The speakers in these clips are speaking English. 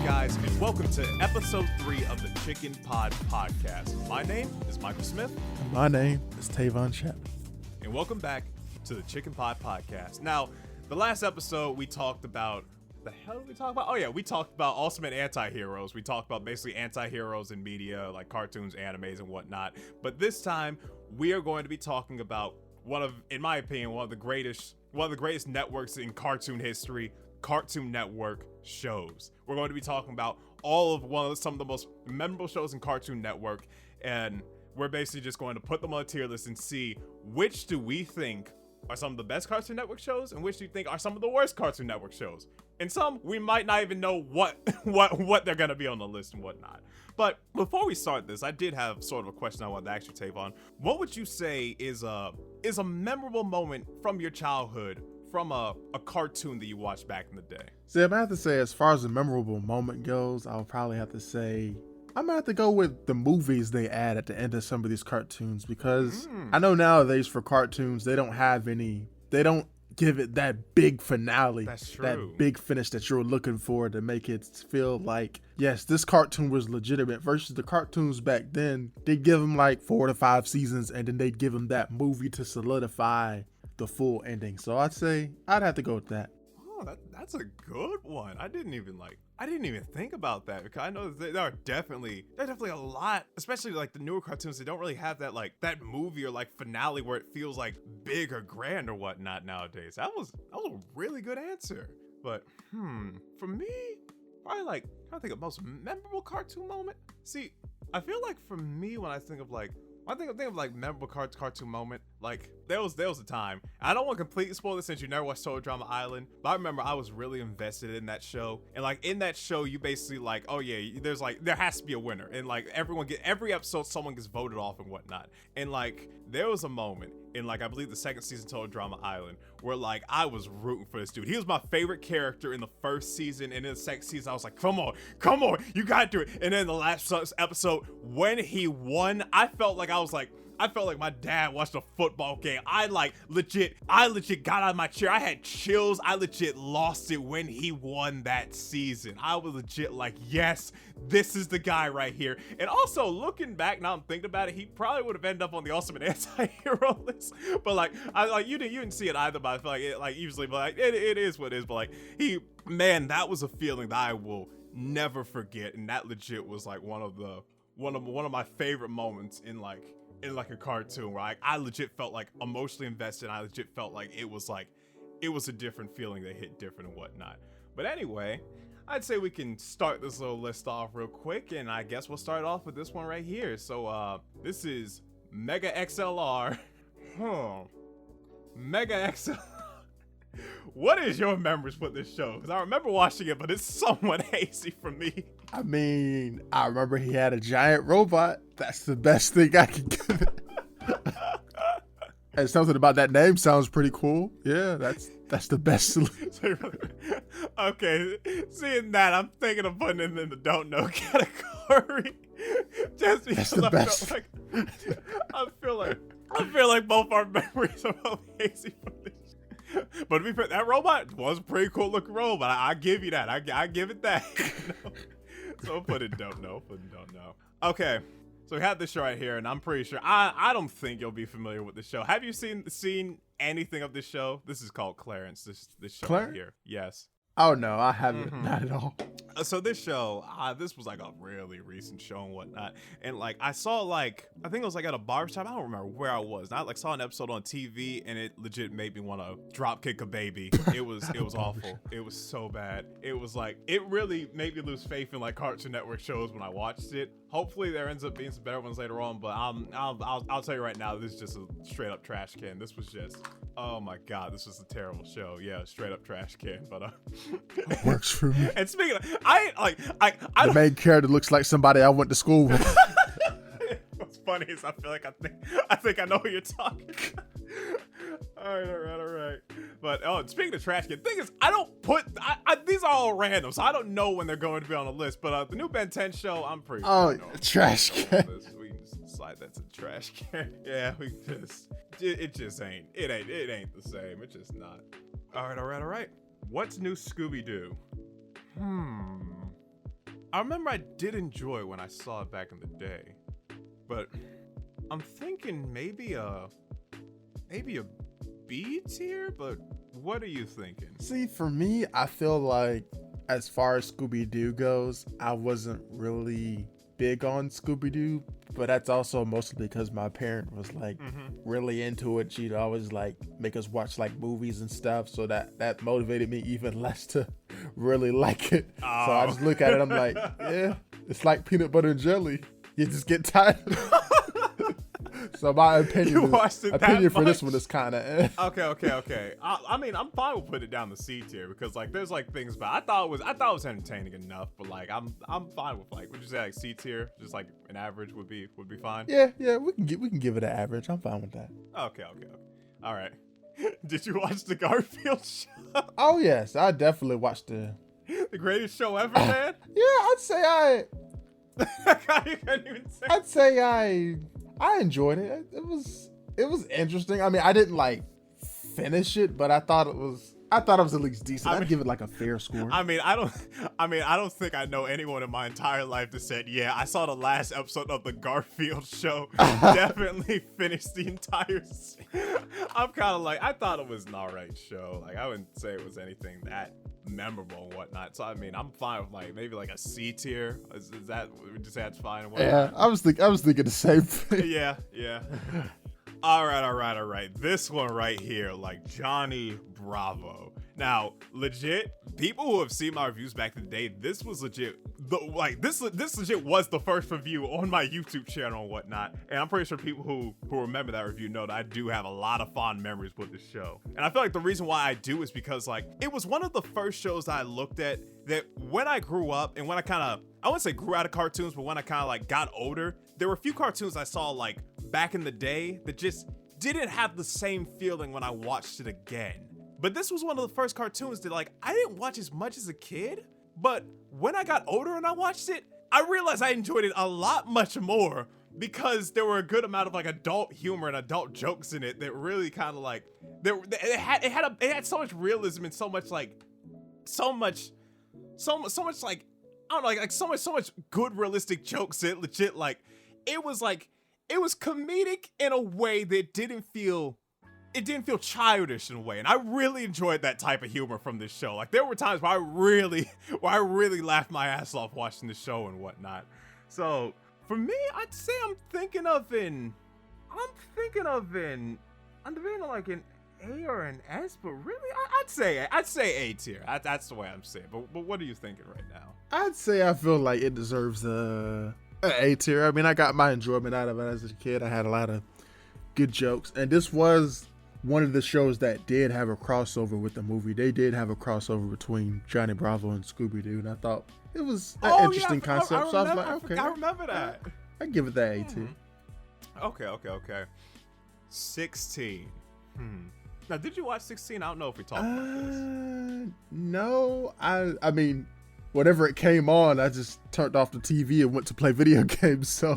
guys, and welcome to episode 3 of the ChickenPod podcast. My name is Michael Smith. And my name is Tavon. And welcome back to the ChickenPod podcast. Now, the last episode we talked about, the hell did we talk about? Oh yeah, we talked about ultimate anti-heroes. We talked about basically anti-heroes in media, like cartoons, animes, and whatnot. But this time, we are going to be talking about in my opinion, one of the greatest networks in cartoon history, Cartoon Network shows. We're going to be talking about some of the most memorable shows in Cartoon Network, and we're basically just going to put them on a tier list and see which do we think are some of the best Cartoon Network shows and which do you think are some of the worst Cartoon Network shows. And some we might not even know what they're gonna be on the list and whatnot. But before we start this, I did have sort of a question I wanted to ask you, Tavon. What would you say is a memorable moment from your childhood from a cartoon that you watched back in the day? See, I'm gonna have to say, as far as a memorable moment goes, I'll probably have to say I'm gonna have to go with the movies they add at the end of some of these cartoons, because I know nowadays for cartoons they don't give it that big finale, that big finish that you're looking for to make it feel like, yes, this cartoon was legitimate, versus the cartoons back then, they'd give them like 4 to 5 seasons and then they'd give them that movie to solidify the full ending. So I'd say I'd have to go with that. Oh, that's a good one. I didn't even think about that, because I know there are definitely a lot, especially like the newer cartoons. They don't really have that movie or like finale where it feels like big or grand or whatnot nowadays. That was a really good answer. But for me, probably I think of most memorable cartoon moment. See, I feel like for me, when I think of memorable cartoon moment, like there was a time, I don't want to completely spoil this since you never watched Total Drama Island, but I remember I was really invested in that show. And like in that show, you basically like, oh yeah, there has to be a winner, and like every episode someone gets voted off and whatnot. And like there was a moment in like I believe the second season Total Drama Island where like I was rooting for this dude. He was my favorite character in the first season, and in the second season I was like, come on, you gotta do it. And then the last episode when he won, I felt like my dad watched a football game. I legit got out of my chair. I had chills. I legit lost it when he won that season. I was legit like, yes, this is the guy right here. And also looking back now, I'm thinking about it, he probably would have ended up on the ultimate anti-hero list. But you didn't see it either. But I feel like it usually, but it is what it is. But like that was a feeling that I will never forget. And that legit was like one of my favorite moments in a cartoon, where I legit felt like emotionally invested. I legit felt like it was a different feeling that hit different and whatnot. But anyway, I'd say we can start this little list off real quick, and I guess we'll start off with this one right here. So this is Mega XLR. Mega XLR. What is your memories with this show? Because I remember watching it, but it's somewhat hazy for me. I mean, I remember he had a giant robot. That's the best thing I can give it. And something about that name sounds pretty cool. Yeah, that's the best. Okay, seeing that, I'm thinking of putting it in the don't know category. Just because that's the best. I feel like both our memories are both hazy from this. But to be fair, that robot was a pretty cool looking robot. I give you that. I give it that. So I'll put it don't know. Okay, so we have this show right here, and I'm pretty sure I don't think you'll be familiar with this show. Have you seen anything of this show? This is called Clarence. This show Clarence? Right here. Yes. Oh no, I haven't. Not at all. So this show, this was like a really recent show and whatnot, and like I saw I think it was like at a barbershop. I don't remember where I was. I saw an episode on TV, and it legit made me want to drop kick a baby. It was awful. It was so bad. It was like, it really made me lose faith in like Cartoon Network shows when I watched it. Hopefully there ends up being some better ones later on, but I'll tell you right now, this is just a straight up trash can. This was just, oh my god, this was a terrible show. Yeah, straight up trash can. But it works for me. And speaking of, the main character looks like somebody I went to school with. What's funny is I think I know who you're talking. All right. But speaking of trash can, thing is, I don't put these are all random, so I don't know when they're going to be on the list. But the new Ben 10 show, I'm pretty sure. Oh, trash can. We can just decide that's a trash can. Yeah, it just ain't. It ain't the same. It's just not. All right. What's new Scooby-Doo? I remember I did enjoy it when I saw it back in the day, but I'm thinking maybe a B tier. But what are you thinking? See, for me, I feel like as far as Scooby-Doo goes, I wasn't really big on Scooby-Doo, but that's also mostly because my parent was like really into it. She'd always like make us watch like movies and stuff, so that motivated me even less to really like it. Oh. So I just look at it, I'm like, yeah, it's like peanut butter and jelly. You just get tired. So my opinion for this one is kind of Okay. I mean, I'm fine with putting it down the C tier because like there's like things, but I thought it was entertaining enough. But like I'm fine with like, would you say like C tier? Just like an average would be fine. Yeah, we can give it an average. I'm fine with that. Okay. All right. Did you watch the Garfield Show? Oh yes, I definitely watched the greatest show ever, man. Yeah, I'd say You couldn't even say. I'd say I enjoyed it. It was interesting. I mean, I didn't like finish it, but I thought it was at least decent. I'd give it like a fair score. I mean, I don't think I know anyone in my entire life that said, yeah, I saw the last episode of the Garfield Show. Definitely finished the entire I'm kind of like, I thought it was an alright show. Like, I wouldn't say it was anything that memorable and whatnot. So I mean, I'm fine with like maybe like a C tier. Is that, would you say that's fine? And yeah, I was thinking the same thing. Yeah. All right. This one right here, like Johnny Bravo. Now, legit, people who have seen my reviews back in the day, this was legit. This legit was the first review on my YouTube channel and whatnot. And I'm pretty sure people who remember that review know that I do have a lot of fond memories with this show. And I feel like the reason why I do is because like it was one of the first shows that I looked at that when I grew up and when I wouldn't say grew out of cartoons, but when I kind of like got older, there were a few cartoons I saw like back in the day that just didn't have the same feeling when I watched it again. But this was one of the first cartoons that like I didn't watch as much as a kid, but when I got older and I watched it, I realized I enjoyed it a lot much more because there were a good amount of like adult humor and adult jokes in it that really kind of like it had so much realism and so much like so much like I don't know like so much good realistic jokes. It legit like it was comedic in a way that didn't feel childish in a way, and I really enjoyed that type of humor from this show. Like there were times where I really laughed my ass off watching the show and whatnot. So for me, I'd say I'm thinking of an like an A or an S, but really I'd say A tier. That's the way I'm saying. But what are you thinking right now? I'd say I feel like it deserves a tier. I mean, I got my enjoyment out of it as a kid. I had a lot of good jokes, and this was one of the shows that did have a crossover with the movie. They did have a crossover between Johnny Bravo and Scooby-Doo, and I thought it was an interesting concept. So I was like, okay, I remember that. I give it that A tier. Okay. 16. Now, did you watch 16? I don't know if we talked about this. No, I mean, whenever it came on, I just turned off the TV and went to play video games. So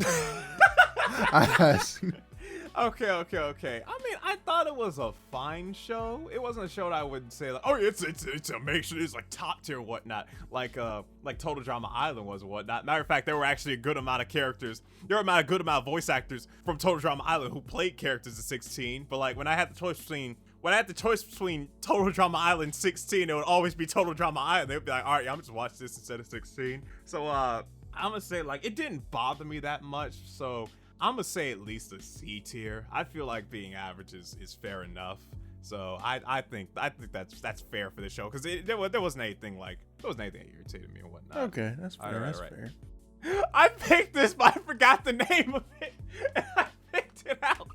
Okay. I mean, I thought it was a fine show. It wasn't a show that I would say like, oh, it's amazing. It's like top tier, whatnot. Like Total Drama Island was and whatnot. Matter of fact, there were actually a good amount of characters. There were a good amount of voice actors from Total Drama Island who played characters at 16. But like when I had the choice between Total Drama Island 16, it would always be Total Drama Island. They'd be like, all right, I'm just watch this instead of 16. So I'm gonna say like it didn't bother me that much. So I'm gonna say at least a C tier. I feel like being average is fair enough. So I think that's fair for the show because there wasn't anything that irritated me and whatnot. Okay, that's fair. That's fair. I picked this, but I forgot the name of it. And I picked it out.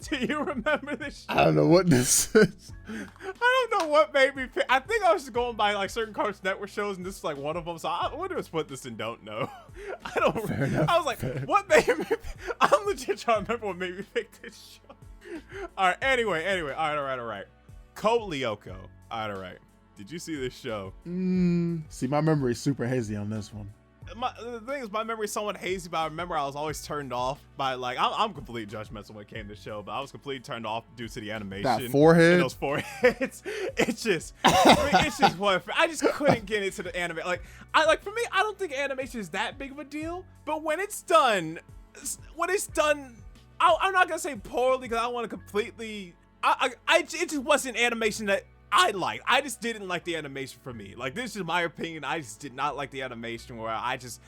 Do you remember this show? I don't know what this is. I don't know what made me pick. I think I was just going by like certain Cartoon Network shows, and this is like one of them. So I would just put this in don't know. I don't. Fair enough, I was like, what made me? I'm legit trying to remember what made me pick this show. All right. Anyway. All right. Code Lyoko. All right. Did you see this show? See, my memory is super hazy on this one. the thing is, my memory is somewhat hazy, but I remember I was always turned off by like I'm completely judgmental when it came to the show, but I was completely turned off due to the animation. That forehead, and those foreheads. It's just what I just couldn't get into the anime. Like for me, I don't think animation is that big of a deal, but when it's done, I'm not gonna say poorly because I don't want to completely. It just wasn't animation that I liked. I just didn't like the animation for me. Like, this is my opinion. I just did not like the animation where I just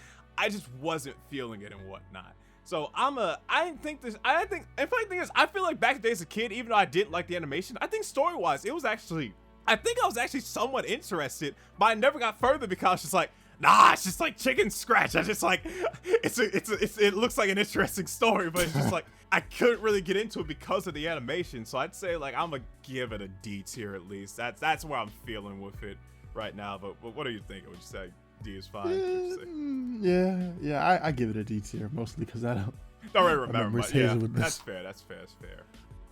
wasn't feeling it and whatnot. So I think, in fact, the thing is, I feel like back in the day as a kid, even though I didn't like the animation, I think story-wise, I think I was actually somewhat interested, but I never got further because I was just like, nah, it's just like chicken scratch. I just like, it looks like an interesting story, but it's just like, I couldn't really get into it because of the animation. So I'd say like, I'm gonna give it a D tier at least. That's where I'm feeling with it right now. But what are you thinking? Would you say D is fine? Yeah, I give it a D tier mostly because I don't really remember. But yeah, that's fair.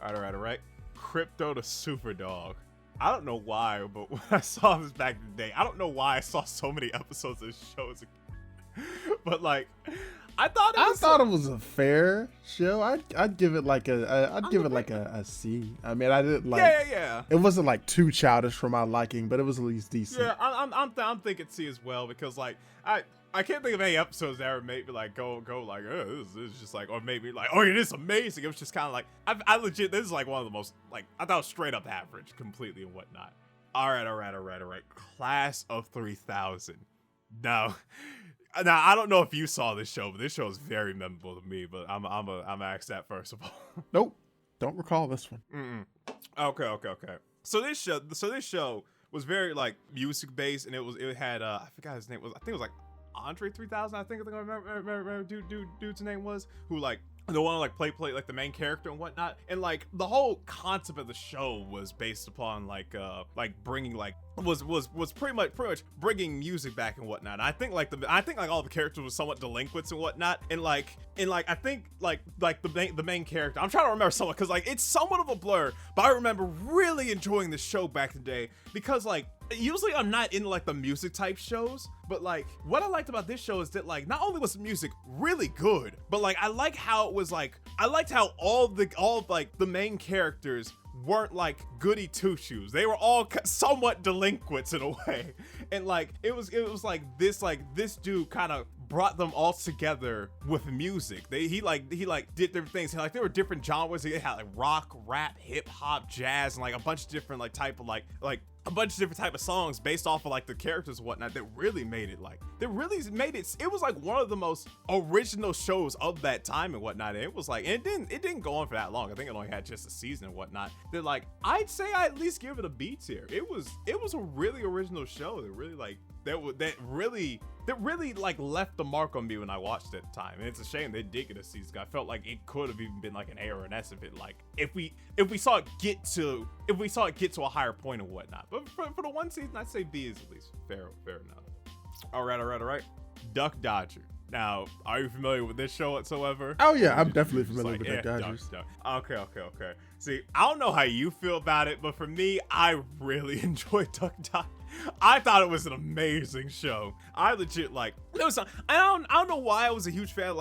All right. Crypto the Super Dog. I don't know why, but when I saw this back in the day, I don't know why I saw so many episodes of this show as a kid. But like, I thought it was a fair show. I'd give it like a C. I mean, I didn't like. Yeah. It wasn't like too childish for my liking, but it was at least decent. Yeah, I'm thinking C as well because like I can't think of any episodes that ever made me like go like, oh, this is just like, or maybe like, oh, it is amazing. It was just kind of like, I legit, this is like one of the most, like, I thought it was straight up average completely and whatnot. All right. Class of 3000. Now, I don't know if you saw this show, but this show is very memorable to me, but I'm gonna ask that first of all. Nope. Don't recall this one. Okay. So this show was very like music based, and it had I forgot his name was, I think it was like Andre 3000, I think I remember dude's name was, who like the one like play like the main character and whatnot. And like the whole concept of the show was based upon like bringing like was pretty much bringing music back and whatnot. And I think like all the characters were somewhat delinquents and whatnot. And I think like the main character, I'm trying to remember somewhat because like it's somewhat of a blur, but I remember really enjoying the show back in the day because like usually I'm not into like the music type shows, but like what I liked about this show is that like not only was the music really good, but like I liked how all the main characters weren't like goody two shoes. They were all somewhat delinquents in a way, and like it was like this dude kind of brought them all together with music. He did different things. Like there were different genres. They had like rock, rap, hip hop, jazz, and like a bunch of different like type of like a bunch of different type of songs based off of like the characters and whatnot that really made it it was like one of the most original shows of that time and whatnot. And it was like, and it didn't go on for that long. I think it only had just a season and whatnot. That like I'd say I at least give it a B tier. It was a really original show that really like that really like left the mark on me when I watched it at the time. And it's a shame they did get a season. I felt like it could have even been like an A or an S if it like if we saw it get to a higher point and whatnot. But for the one season, I'd say B is at least fair enough. All right. Duck Dodger. Now, are you familiar with this show whatsoever? Oh yeah, I'm definitely familiar with Duck Dodgers. Okay. See, I don't know how you feel about it, but for me, I really enjoyed Duck Dodger. I thought it was an amazing show. I legit like there was I don't know why I was a huge fan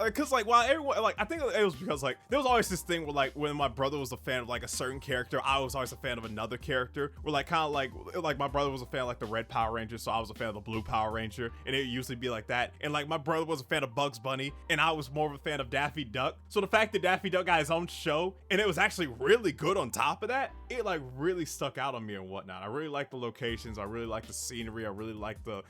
because like while everyone like I think it was because like there was always this thing where like when my brother was a fan of like a certain character, I was always a fan of another character. Where like kind of like my brother was a fan of like the Red Power Ranger, so I was a fan of the Blue Power Ranger, and it usually be like that. And like my brother was a fan of Bugs Bunny, and I was more of a fan of Daffy Duck. So the fact that Daffy Duck got his own show and it was actually really good on top of that, it like really stuck out on me and whatnot. I really like the locations, I really like the scenery, I really like the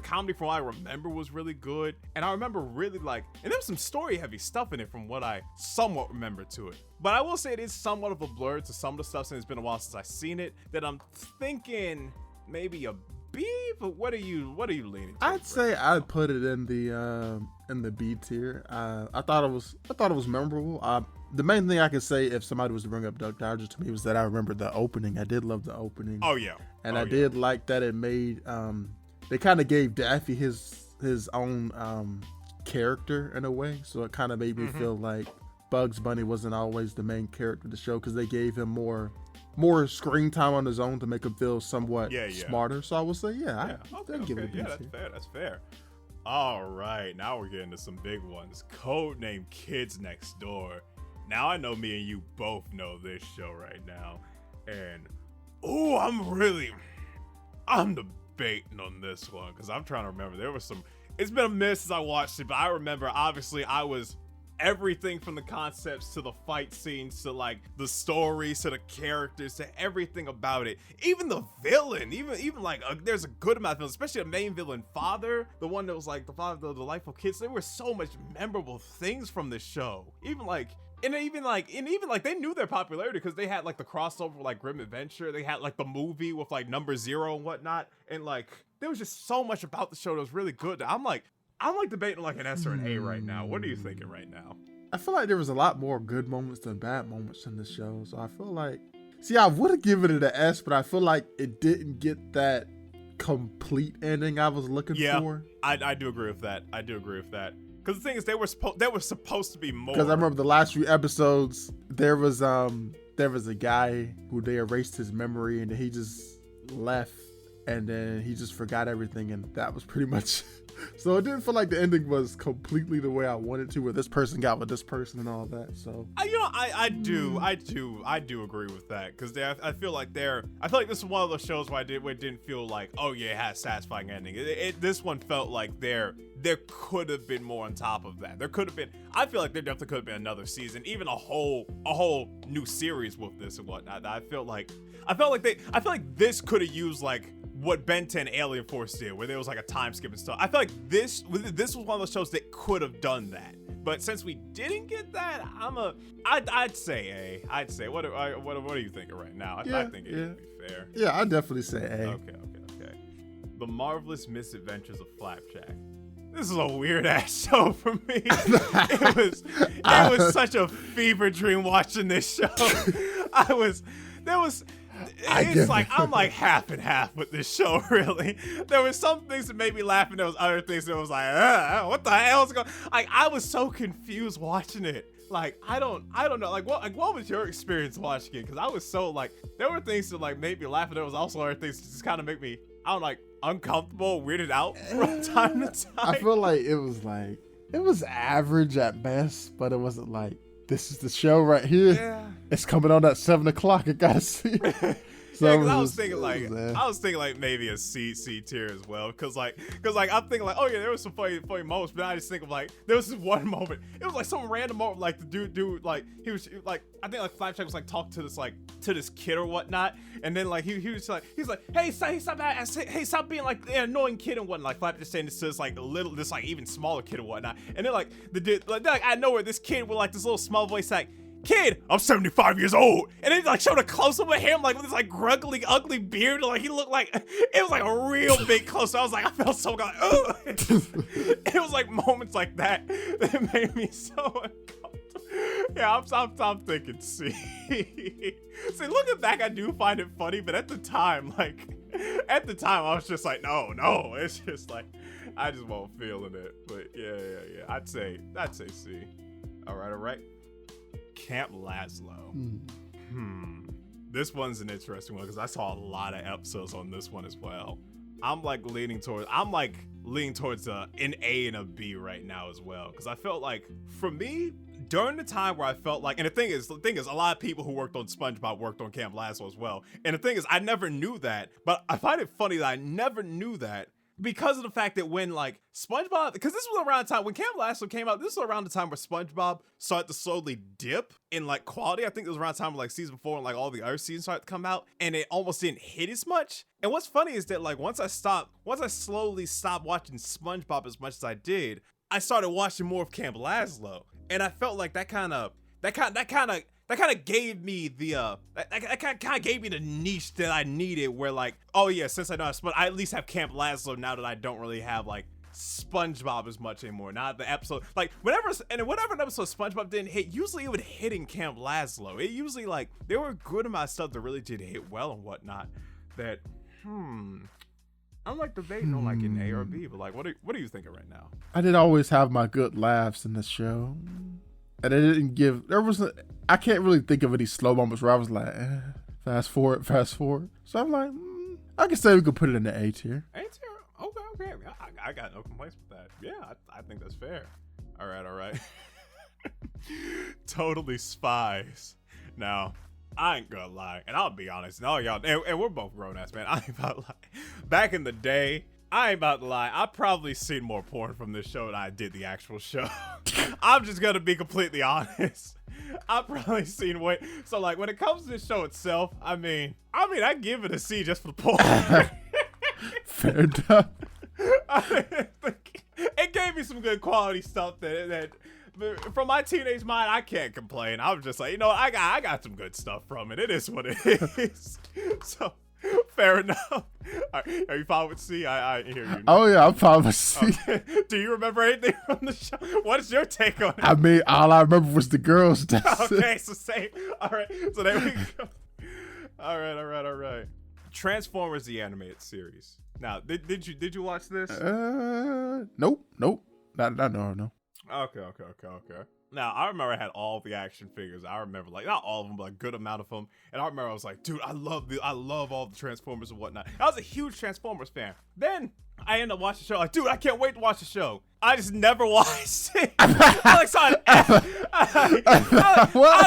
comedy from what I remember was really good, and I remember really like, and there was some story heavy stuff in it from what I somewhat remember to it. But I will say it is somewhat of a blur to some of the stuff since it's been a while since I've seen it, that I'm thinking maybe a B. But what are you leaning to? I'd say I'd put it in the B tier. I thought it was memorable. The main thing I could say if somebody was to bring up Duck Dodgers to me was that I remember the opening. I did love the opening. Oh yeah. And I did like that it made they kind of gave Daffy his own character in a way, so it kind of made me feel like Bugs Bunny wasn't always the main character of the show because they gave him more screen time on his own to make him feel somewhat smarter. So I would say I'd give it a B tier. That's fair. All right, now we're getting to some big ones. Codename Kids Next Door. Now I know me and you both know this show right now. And, I'm debating on this one because I'm trying to remember. It's been a minute since I watched it, but I remember, obviously, I was everything from the concepts to the fight scenes to like the stories to the characters to everything about it. Even the villain, even like there's a good amount of villains, especially the main villain, Father, the one that was like the father of the delightful kids. There were so much memorable things from this show. Even like they knew their popularity because they had like the crossover with like Grim Adventure. They had like the movie with like Number Zero and whatnot, and like there was just so much about the show that was really good. I'm debating like an S or an A right now. What are you thinking right now? I feel like there was a lot more good moments than bad moments in this show. So I feel like, I would have given it an S, but I feel like it didn't get that complete ending I was looking for. I do agree with that. Because the thing is, they were supposed to be more. Because I remember the last few episodes, there was a guy who they erased his memory and he just left, and then he just forgot everything, and that was pretty much. So it didn't feel like the ending was completely the way I wanted to, where this person got with this person and all that. So I do agree with that, because I feel like this is one of those shows where it didn't feel like, oh yeah, it had a satisfying ending. This one felt like there could have been more on top of that. I feel like there definitely could have been another season, even a whole new series with this and whatnot. I felt like this could have used like what Ben 10 Alien Force did, where there was like a time skip and stuff. I feel like this was one of those shows that could have done that. But since we didn't get that, I'd say A. I'd say what are you thinking right now? I think it would be fair. Yeah, I'd definitely say A. Okay. The Marvelous Misadventures of Flapjack. This is a weird ass show for me. It was such a fever dream watching this show. I'm like half and half with this show, really. There were some things that made me laugh, and there was other things that was like, what the hell is going on? Like, I was so confused watching it. Like, I don't know. Like, what was your experience watching it? Because I was so, like, there were things that, like, made me laugh, and there was also other things that just kind of make me, uncomfortable, weirded out from time to time. I feel like it was average at best, but it wasn't like, this is the show right here. Yeah. It's coming on at 7:00. I gotta see. So yeah, because I was thinking like maybe a C tier as well. Because I'm thinking like, oh yeah, there was some funny moments, but I just think of like there was this one moment. It was like some random moment, like the dude like he was like, I think like Flapjack was like talking to this kid or whatnot, and then like he was like hey stop being like the annoying kid and whatnot. Like Flapjack saying this to this like even smaller kid or whatnot, and then like the dude like I know where this kid with like this little small voice like, kid, I'm 75 years old. And then like showed a close up of him like with this like gruggly, ugly beard. Like he looked like, it was like a real big close up. I was like, I felt so good. It was like moments like that made me so uncomfortable. Yeah, I'm thinking C. See, looking back, I do find it funny, but at the time, I was just like, no. It's just like, I just wasn't feeling it. But yeah. I'd say C. All right. Camp Lazlo. This one's an interesting one because I saw a lot of episodes on this one as well. I'm leaning towards an A and a B right now as well, because I felt like for me during the time where I felt like, and the thing is a lot of people who worked on SpongeBob worked on Camp Lazlo as well, and the thing is I never knew that, but I find it funny that I never knew that, because of the fact that when like SpongeBob, because this was around the time when Camp Lazlo came out, this was around the time where SpongeBob started to slowly dip in like quality. I think it was around the time when like season 4 and like all the other seasons started to come out, and it almost didn't hit as much. And what's funny is that like once I slowly stopped watching SpongeBob as much as I did, I started watching more of Camp Lazlo, and I felt like that kind of gave me the the niche that I needed, where like, oh yeah, since I know I at least have Camp Lazlo now that I don't really have like SpongeBob as much anymore. Not the episode, like whenever an episode of SpongeBob didn't hit, usually it would hit in Camp Lazlo. It usually like there were a good amount of stuff that really did hit well and whatnot. That I'm like debating on like an A or B, but like what are you thinking right now? I did always have my good laughs in this show, and I can't really think of any slow moments where I was like, fast forward. So I'm like, I can say we could put it in the A tier. A tier? Okay. I got no complaints with that. Yeah, I think that's fair. All right. Totally Spies. Now, I ain't gonna lie, and I'll be honest, and all y'all, and we're both grown ass, man. I ain't about to lie. Back in the day, I ain't about to lie, I probably seen more porn from this show than I did the actual show. I'm just gonna be completely honest. I've probably seen way. So like when it comes to the show itself, I mean, I give it a C just for the porn. Fair enough. It gave me some good quality stuff that from my teenage mind, I can't complain. I was just like, I got some good stuff from it. It is what it is. So fair enough. Are you fine with C? I hear you. Oh yeah, I'm fine with C. Okay. Do you remember anything from the show? What is your take on it? I mean, all I remember was the girls. Okay, so same. All right, so there we go. All right. Transformers the animated series. Now, did you watch this? Nope. No. Okay. Now, I remember I had all the action figures. I remember, like, not all of them, but a good amount of them. And I remember I was like, dude, I love all the Transformers and whatnot. I was a huge Transformers fan. Then I ended up watching the show. Like, dude, I can't wait to watch the show. I just never watched it. I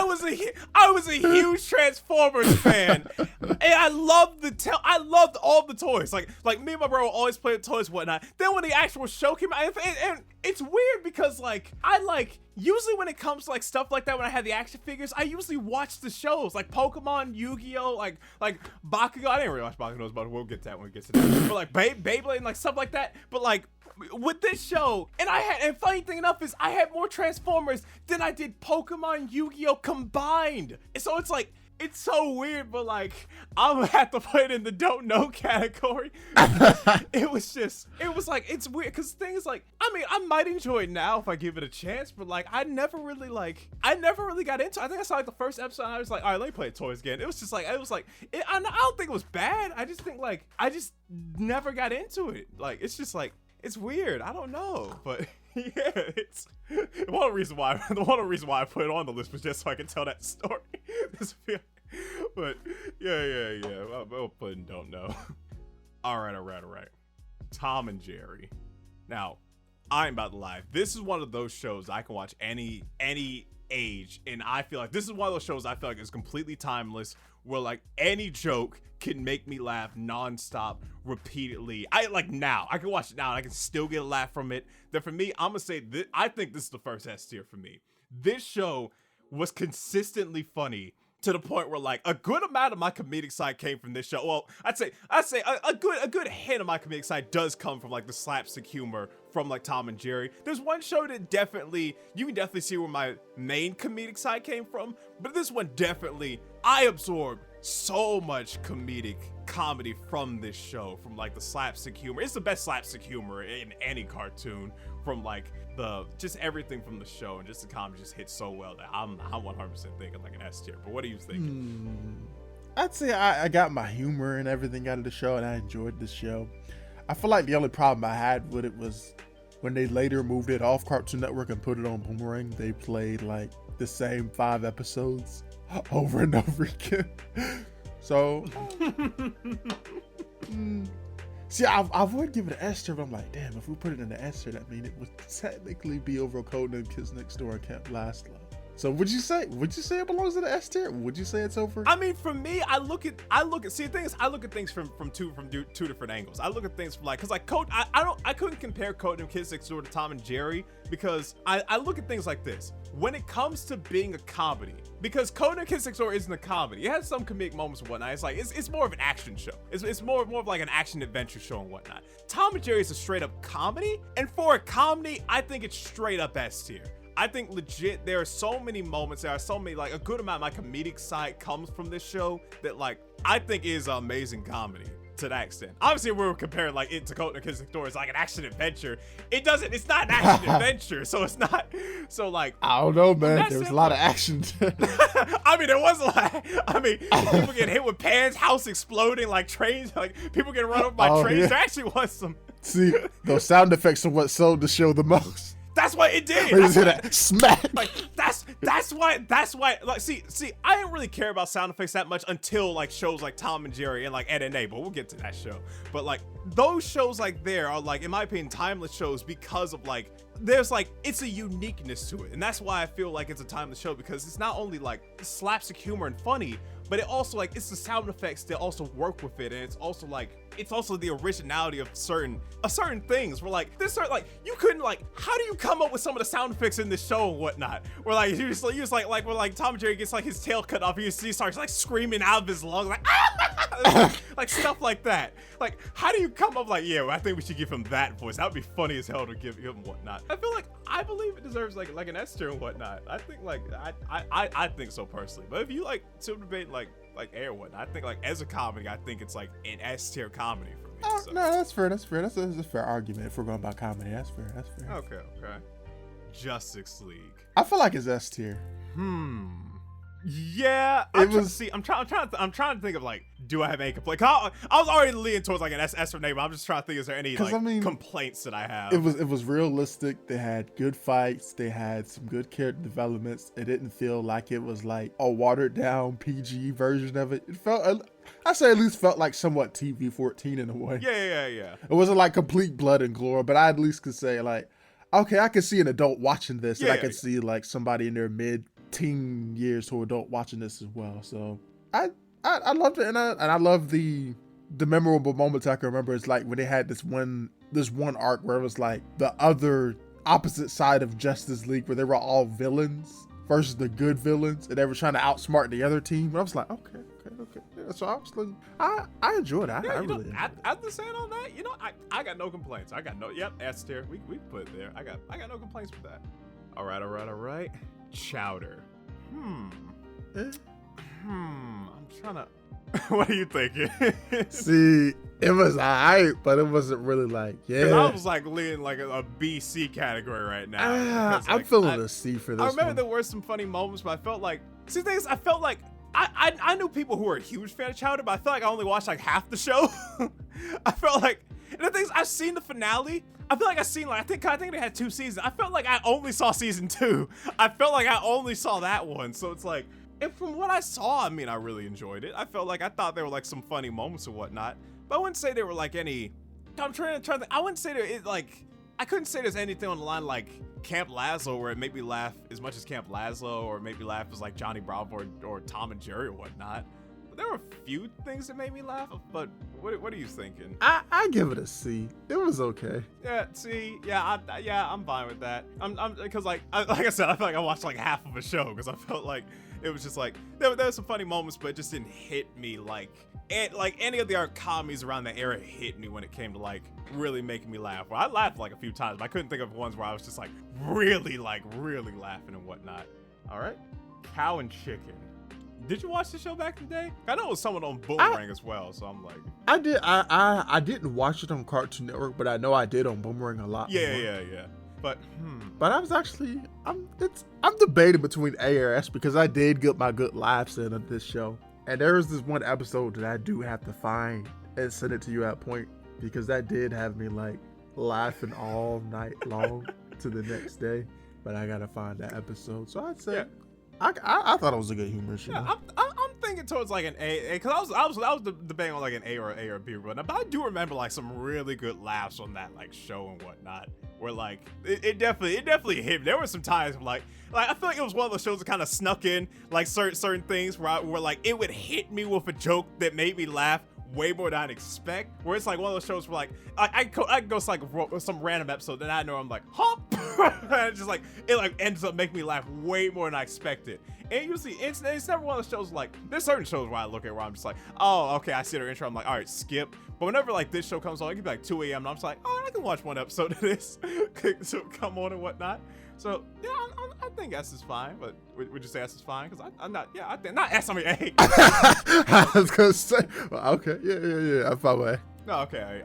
was a huge Transformers fan, and I loved all the toys. Like me and my bro always play with toys and whatnot. Then when the actual show came out, and it's weird because usually when it comes to like stuff like that, when I had the action figures, I usually watch the shows like Pokemon, Yu-Gi-Oh, like Bakugo. I didn't really watch Bakugo, but we'll get to that when we get to that. But like Beyblade and like stuff like that. But like with this show, and funny thing enough is I had more Transformers than I did Pokemon, Yu-Gi-Oh combined. And so it's like, it's so weird, but like I'm gonna have to put it in the don't know category. It's weird because the thing is like, I mean, I might enjoy it now if I give it a chance, but like I never really got into it. I think I saw like the first episode and I was like, all right, let me play toys again. I don't think it was bad. I just think like I just never got into it. Like it's just like, it's weird. I don't know, but yeah, it's one of the reasons why I put it on the list was just so I could tell that story. But yeah. I'll put in don't know. All right. Tom and Jerry. Now, I ain't about to lie. This is one of those shows I can watch any age, and I feel like this is one of those shows I feel like is completely timeless, where like any joke can make me laugh nonstop, repeatedly. I can watch it now and I can still get a laugh from it. Then for me, I'm gonna say this, I think this is the first S tier for me. This show was consistently funny to the point where like a good amount of my comedic side came from this show. Well, I'd say a good hint of my comedic side does come from like the slapstick humor from like Tom and Jerry. There's one show that you can definitely see where my main comedic side came from, but this one definitely, I absorbed so much comedy from this show, from like the slapstick humor. It's the best slapstick humor in any cartoon, from like just everything from the show, and just the comedy just hits so well that I'm 100% thinking like an S tier. But what are you thinking? I'd say I got my humor and everything out of the show, and I enjoyed the show. I feel like the only problem I had with it was when they later moved it off Cartoon Network and put it on Boomerang. They played like the same 5 episodes over and over again. So see, I would give it an S tier, but I'm like, damn, if we put it in the S tier, that means it would technically be over Codename Kids Next Door and Camp Last Love. So would you say it belongs in the S tier? Would you say it's over? I mean, for me, I look at see, the thing is, I look at things from two different angles. I look at things from like, cause like I couldn't compare Codename Kids Next Door to Tom and Jerry, because I look at things like this. When it comes to being a comedy, because Codename Kids Next Door isn't a comedy. It has some comedic moments and whatnot. It's like it's more of an action show. It's more of like an action adventure show and whatnot. Tom and Jerry is a straight up comedy, and for a comedy, I think it's straight up S tier. I think legit, there are so many moments, there are so many, like a good amount of my comedic side comes from this show that like, I think is amazing comedy to that extent. Obviously, we're comparing like it to Codename Kids Next Door as like an action adventure. It's not an action adventure, so it's not, so like. I don't know, man, there was a lot of action. I mean, there was a lot. I mean, people get hit with pans, house exploding, like trains, like people get run over by trains. Yeah. There actually was some. See, those sound effects are what sold the show the most. That's what it did. That's that smack. Like that's why like see I didn't really care about sound effects that much until like shows like Tom and Jerry and like Ed and A, but we'll get to that show. But like those shows like there are like, in my opinion, timeless shows because of like there's like it's a uniqueness to it, and that's why I feel like it's a timeless show, because it's not only like slapstick humor and funny, but it also like it's the sound effects that also work with it, and it's also the originality of certain things. Where like this certain like you couldn't like how do you come up with some of the sound effects in this show and whatnot? Where like you just like when like Tom and Jerry gets like his tail cut off, he starts like screaming out of his lungs like like stuff like that. Like how do you come up like, yeah, well, I think we should give him that voice. That would be funny as hell to give him whatnot. I feel like I believe it deserves like an S tier and whatnot. I think like I think so personally. But if you like still debate like air whatnot, I think like as a comedy, I think it's like an S tier comedy for me. Oh, so. No, that's fair. That's a fair argument if we're going by comedy. That's fair. Okay. Justice League. I feel like it's S tier. Yeah, I'm trying to think of like, do I have any complaints? I was already leaning towards like an S for name, but I'm just trying to think, is there any like complaints that I have? It was realistic. They had good fights. They had some good character developments. It didn't feel like it was like a watered down PG version of it. It felt, I say at least felt like somewhat TV-14 in a way. Yeah. It wasn't like complete blood and gore, but I at least could say like, okay, I could see an adult watching this, and I could see like somebody in their mid-teen years to adult watching this as well. So I loved it, and I love the memorable moments I can remember. It's like when they had this one arc where it was like the other opposite side of Justice League, where they were all villains versus the good villains, and they were trying to outsmart the other team. And I was like, okay. Yeah, so obviously, I enjoyed it. I really enjoyed it. After saying all that, I got no complaints. I got no S tier. We put it there. I got no complaints with that. All right. Chowder. I'm trying to. What are you thinking? See, it was alright, but it wasn't really like, yeah. I was like leaning like a B, C category right now. I'm feeling a C for this. I remember there were some funny moments, but I felt like, I felt like I knew people who were a huge fan of Chowder, but I felt like I only watched like half the show. I felt like, and the things I've seen the finale. I feel like I've seen like I think they had 2 seasons. I felt like I only saw season 2. I felt like I only saw that one. So it's like, and from what I saw, I mean, I really enjoyed it. I felt like I thought there were like some funny moments and whatnot, but I wouldn't say there were like any. I'm trying to think. I wouldn't say there is like. I couldn't say there's anything on the line like Camp Lazlo where it made me laugh as much as Camp Lazlo, or made me laugh as like Johnny Bravo or Tom and Jerry or whatnot. But there were a few things that made me laugh. But what are you thinking? I give it a C. It was okay. Yeah, C. Yeah, I'm fine with that. I'm because like I said, I feel like I watched like half of a show because I felt like it was just like there were some funny moments, but it just didn't hit me like any of the other comedies around that era hit me when it came to like really making me laugh. Well, I laughed like a few times, but I couldn't think of ones where I was just like really laughing and whatnot. All right, Cow and Chicken. Did you watch the show back in the day? I know it was someone on Boomerang as well, so I'm like, I did. I didn't watch it on Cartoon Network, but I know I did on Boomerang a lot. Yeah. But I was actually I'm debating between A or S because I did get my good laughs in on this show. And there is this one episode that I do have to find and send it to you at point, because that did have me like laughing all night long to the next day. But I gotta find that episode. So I'd say I thought it was a good humor show. Yeah, I'm thinking towards like an A, because I was debating on like an A or B run. But I do remember like some really good laughs on that like show and whatnot. Where like it definitely hit me. There were some times like I feel like it was one of those shows that kind of snuck in like certain things where like it would hit me with a joke that made me laugh way more than I'd expect. Where it's like one of those shows where like I go to like some random episode that I know I'm like, huh? And it's just like it like ends up making me laugh way more than I expected. And usually it's never one of those shows like there's certain shows where I look at where I'm just like, oh, okay, I see their intro, I'm like, all right, skip. But whenever like this show comes on, it could be like 2 a.m. and I'm just like, oh, I can watch one episode of this so come on and whatnot. So yeah, I think S is fine, but would you say S is fine? Because I'm not. Yeah, I think not S. I mean A. I was gonna say, well, okay, yeah. I'm fine with A. No, okay.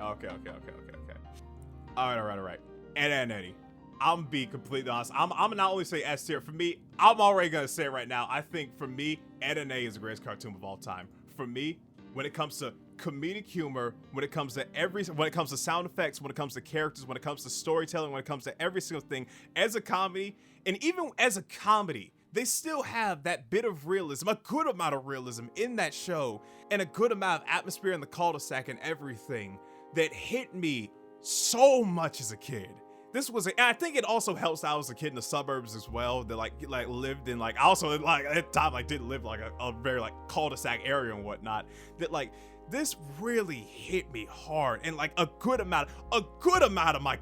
All right. Ed and Eddie. I'm be completely honest. I'm not only say S tier. For me, I'm already gonna say it right now. I think for me, Ed and Eddie is the greatest cartoon of all time. For me, when it comes to comedic humor when it comes to sound effects, when it comes to characters, when it comes to storytelling, when it comes to every single thing as a comedy. And even as a comedy, they still have that bit of realism, a good amount of realism in that show, and a good amount of atmosphere in the cul-de-sac and everything that hit me so much as a kid. And I think it also helps that I was a kid in the suburbs as well, that like lived in like, also like at the time like didn't live like a very like cul-de-sac area and whatnot, that like this really hit me hard. And like a good amount of my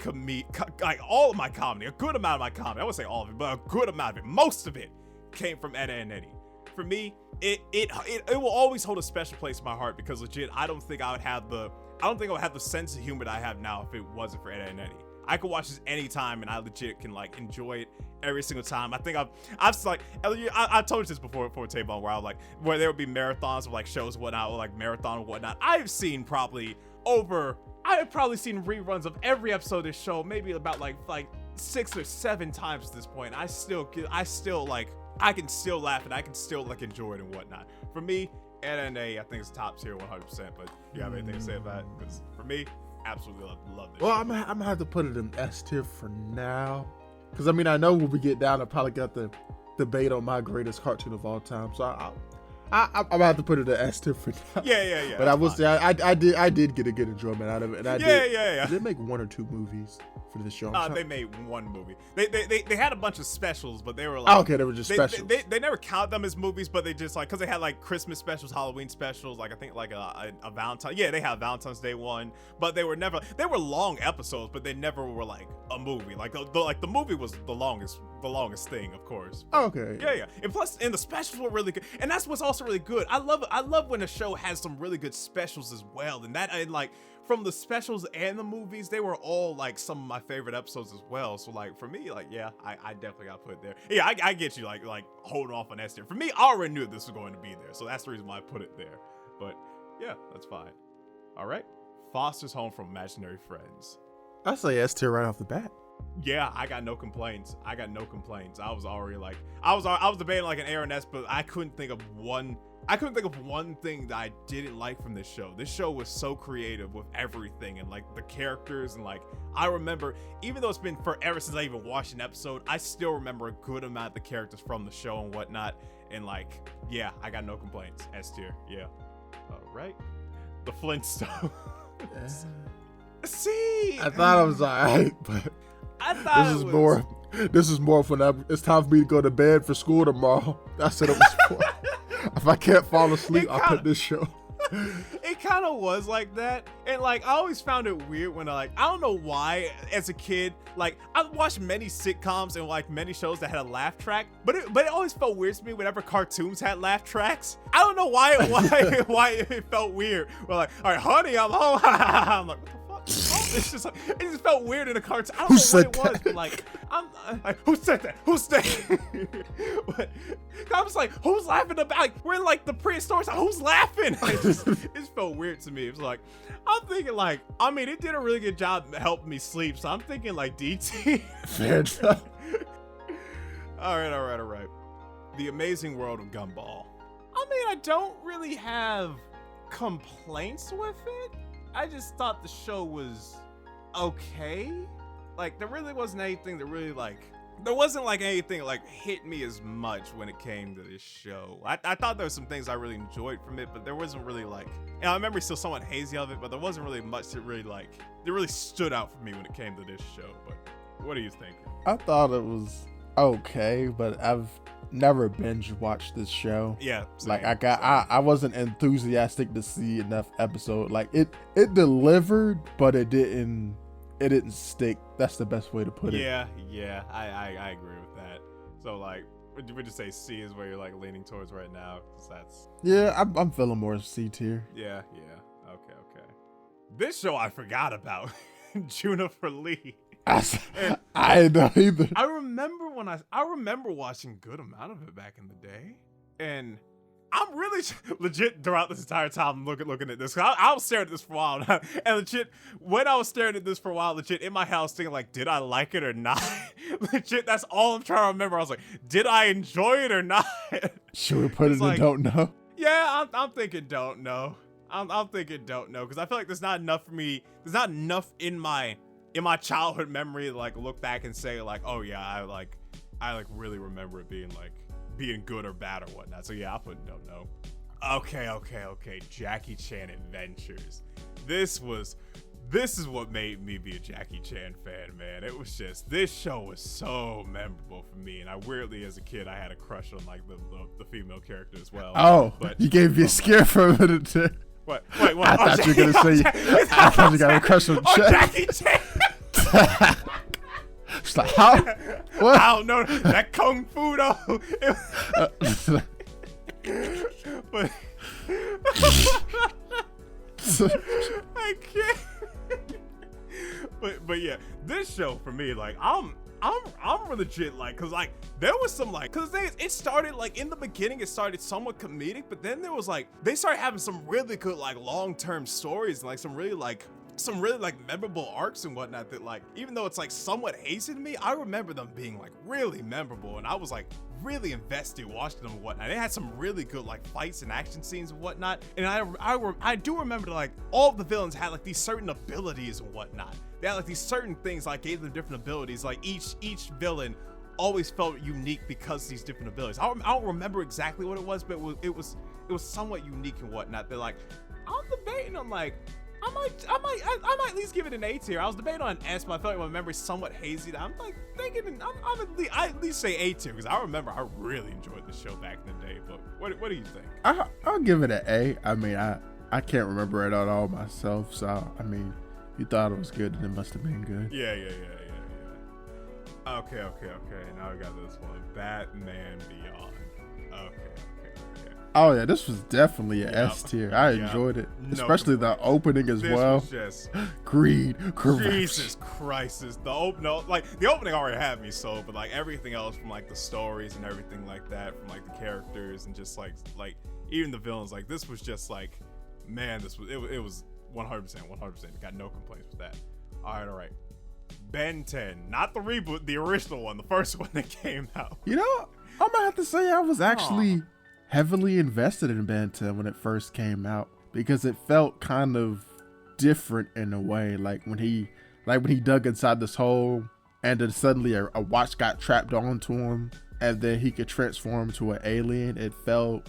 like all of my comedy, I wouldn't say all of it, but a good amount of it, most of it came from Etta and Eddie. For me, it will always hold a special place in my heart, because legit, I don't think I would have the sense of humor that I have now if it wasn't for Etta and Eddie. I could watch this anytime and I legit can like enjoy it every single time. I think I told you this before Tavon, where there would be marathons of like shows and whatnot, or like marathon and whatnot. I have probably seen reruns of every episode of this show, maybe about like 6 or 7 times at this point. I can still laugh and I can still like enjoy it and whatnot. For me, Etta and Eddie, I think it's top tier 100%. But do you have anything to say about it? Because for me, absolutely love this. Well, I'm gonna have to put it in S tier for now, because I mean, I know when we get down, I probably got the debate on my greatest cartoon of all time. So I'm gonna have to put it in S tier for now. Yeah. But I will say I did get a good enjoyment out of it, and I did make 1 or 2 movies for this show. They made 1 movie. They had a bunch of specials, but they were like, okay, they were just specials. They never count them as movies, but they just like, because they had like Christmas specials, Halloween specials, like I think like a Valentine. Yeah, they had Valentine's Day one, but they were long episodes, but they never were like a movie. Like the movie was the longest thing, of course. Okay. Yeah. And the specials were really good, and that's what's also really good. I love when a show has some really good specials as well, and like from the specials and the movies, they were all like some of my favorite episodes as well. So like for me, like yeah, I definitely got put there. Yeah, I get you like holding off on S tier. For me, I already knew this was going to be there, so that's the reason why I put it there. But yeah, that's fine. All right, Foster's Home for Imaginary Friends. I say S tier right off the bat. Yeah, I got no complaints. I was already like, I was debating like an A or an S, but I couldn't think of one thing that I didn't like from this show. This show was so creative with everything, and like the characters, and like I remember, even though it's been forever since I even watched an episode, I still remember a good amount of the characters from the show and whatnot. And like, yeah, I got no complaints. S tier, yeah. All right, the Flintstones. See, I thought I was alright, but I thought this is more when it's time for me to go to bed for school tomorrow. That's what it was for. If I can't fall asleep, I'll put this show. It kind of was like that, and like I always found it weird when I don't know why as a kid, like I watched many sitcoms and like many shows that had a laugh track, but it always felt weird to me whenever cartoons had laugh tracks. I don't know why it felt weird. Well, like, all right, honey, I'm home. I'm like, what the fuck? It's just like, it just felt weird in a cartoon. I don't know what it was, but like, I'm like, who said that? Who's that? But I was like, who's laughing about? Like, we're in like the prehistoric time. Who's laughing? It just felt weird to me. It was like, I'm thinking like, I mean, it did a really good job helping me sleep, so I'm thinking like DT. Fair enough. All right. The Amazing World of Gumball. I mean, I don't really have complaints with it. I just thought the show was okay. Like, there really wasn't anything that really anything like hit me as much when it came to this show. I thought there were some things I really enjoyed from it, but there wasn't really like, and I remember still somewhat hazy of it, but there wasn't really much that really stood out for me when it came to this show. But what do you think? I thought it was okay, but I've never binge watched this show. Yeah, same, like I wasn't enthusiastic to see enough episode. Like it delivered, but it didn't stick. That's the best way to put it. Yeah, I agree with that. So like, would you say C is where you're like leaning towards right now? Cause that's I'm feeling more C tier. Yeah. Okay. This show I forgot about. Juniper Lee. I don't either. I remember watching a good amount of it back in the day, and I'm really legit throughout this entire time looking at this. I was staring at this for a while, and legit when I was staring at this for a while, legit in my house thinking like, did I like it or not? Legit, that's all I'm trying to remember. I was like, did I enjoy it or not? Should we put it in don't know? Yeah, I'm thinking don't know. I'm thinking don't know, because I feel like there's not enough for me. There's not enough in my childhood memory to like look back and say like, oh yeah, I really remember it being good or bad or whatnot. So yeah, I'll put don't know. Okay. Jackie Chan Adventures. This is what made me be a Jackie Chan fan, man. It was just, this show was so memorable for me, and I weirdly, as a kid, I had a crush on like the female character as well. Oh, but you gave me a scare for a minute there. What? Wait, what? I thought you were gonna say. I thought you got a crush on Jackie Chan. It's like, how? What? I don't know that kung fu though. But I can't. But yeah, this show for me, like I'm legit like, cause like there was some like, cause it started like in the beginning, it started somewhat comedic, but then there was like, they started having some really good like long-term stories and like some really memorable arcs and whatnot that like, even though it's like somewhat hazy to me, I remember them being like really memorable, and I was like really invested watching them and whatnot. They had some really good like fights and action scees and whatnot, and I do remember that, like all of the villains had like these certain abilities and whatnot. They had like these certain things like gave them different abilities. Like each villain always felt unique because of these different abilities. I don't remember exactly what it was, but it was somewhat unique and whatnot. They're like, I'm debating on like, I might at least give it an A tier. I was debating on an S, but I felt like my memory's somewhat hazy. I'm like thinking I at least say A tier, because I remember I really enjoyed the show back in the day. But what do you think? I'll give it an A. I mean, I can't remember it at all myself. So I mean, you thought it was good, and it must have been good. Yeah. Okay. Now we got this one, Batman Beyond. Okay. Oh yeah, this was definitely an S tier. I enjoyed it, especially the opening as well. Just Greed, corruption. Jesus Christ, the opening already had me sold, but like everything else from like the stories and everything like that, from like the characters and just like even the villains, like this was just like, man, it was 100%. Got no complaints with that. All right. Ben 10, not the reboot, the original one, the first one that came out. You know, I'm gonna have to say I was actually heavily invested in Ben 10 when it first came out, because it felt kind of different in a way. Like when he dug inside this hole and then suddenly a watch got trapped onto him and then he could transform to an alien. It felt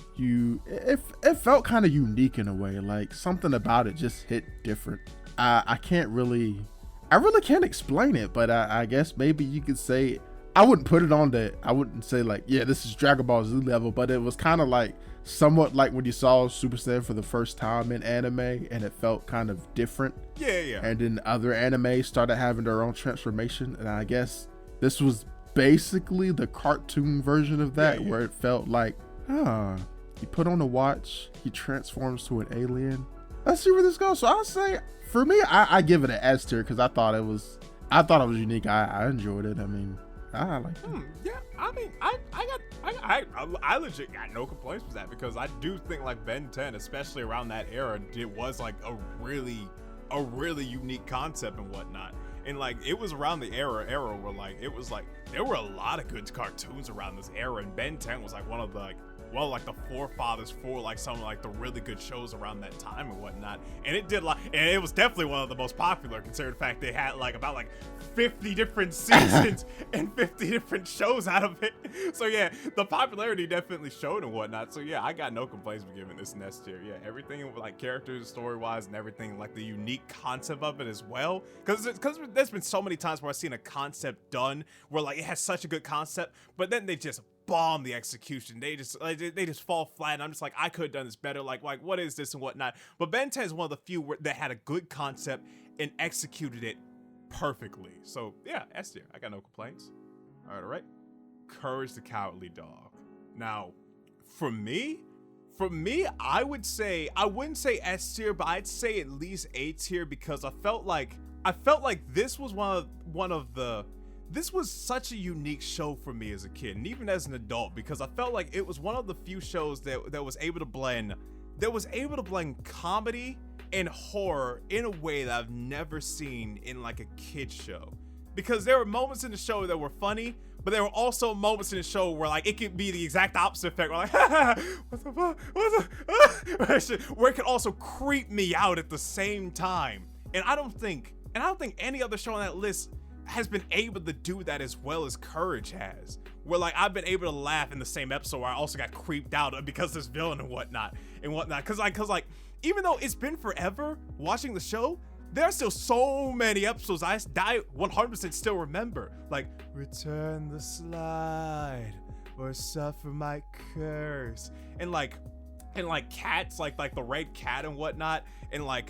kind of unique in a way. Like something about it just hit different. I really can't explain it, but I guess maybe you could say, I wouldn't say like, yeah, this is Dragon Ball Z level, but it was kind of like somewhat like when you saw Super Saiyan for the first time in anime, and it felt kind of different. Yeah. And then other anime started having their own transformation, and I guess this was basically the cartoon version of that, where it felt like, you put on a watch, he transforms to an alien. Let's see where this goes. So I'll say, for me, I give it an S tier, because I thought it was unique. I enjoyed it. I mean, I liked it. Yeah, I mean, I legit got no complaints with that, because I do think like Ben 10, especially around that era, it was like a really unique concept and whatnot. And like it was around the era where like it was like there were a lot of good cartoons around this era, and Ben 10 was like one of the the forefathers for like some of like the really good shows around that time and whatnot. And it was definitely one of the most popular, considering the fact they had like about like 50 different seasons and 50 different shows out of it. So yeah, the popularity definitely showed and whatnot. So yeah, I got no complaints with giving this an S tier. Yeah, everything with like characters, story wise, and everything, like the unique concept of it as well. Because there's been so many times where I've seen a concept done where like it has such a good concept, but then they just bomb the execution. They just fall flat, and I'm just like, I could have done this better. Like what is this and whatnot. But Ben 10 is one of the few that had a good concept and executed it perfectly. So yeah, S tier. I got no complaints. All right. Courage the Cowardly Dog. Now, for me, I wouldn't say S tier, but I'd say at least A tier, because I felt like this was this was such a unique show for me as a kid, and even as an adult, because I felt like it was one of the few shows that was able to blend comedy and horror in a way that I've never seen in like a kid's show. Because there were moments in the show that were funny, but but there were also moments in the show where like it could be the exact opposite effect. We're like, what the fuck? Where it could also creep me out at the same time. And I don't think any other show on that list has been able to do that as well as Courage has. Where like I've been able to laugh in the same episode where I also got creeped out because this villain and whatnot. Cause like even though it's been forever watching the show, there's still so many episodes I 100% still remember. Like, return the slide or suffer my curse. And like cats, like the red cat and whatnot, and like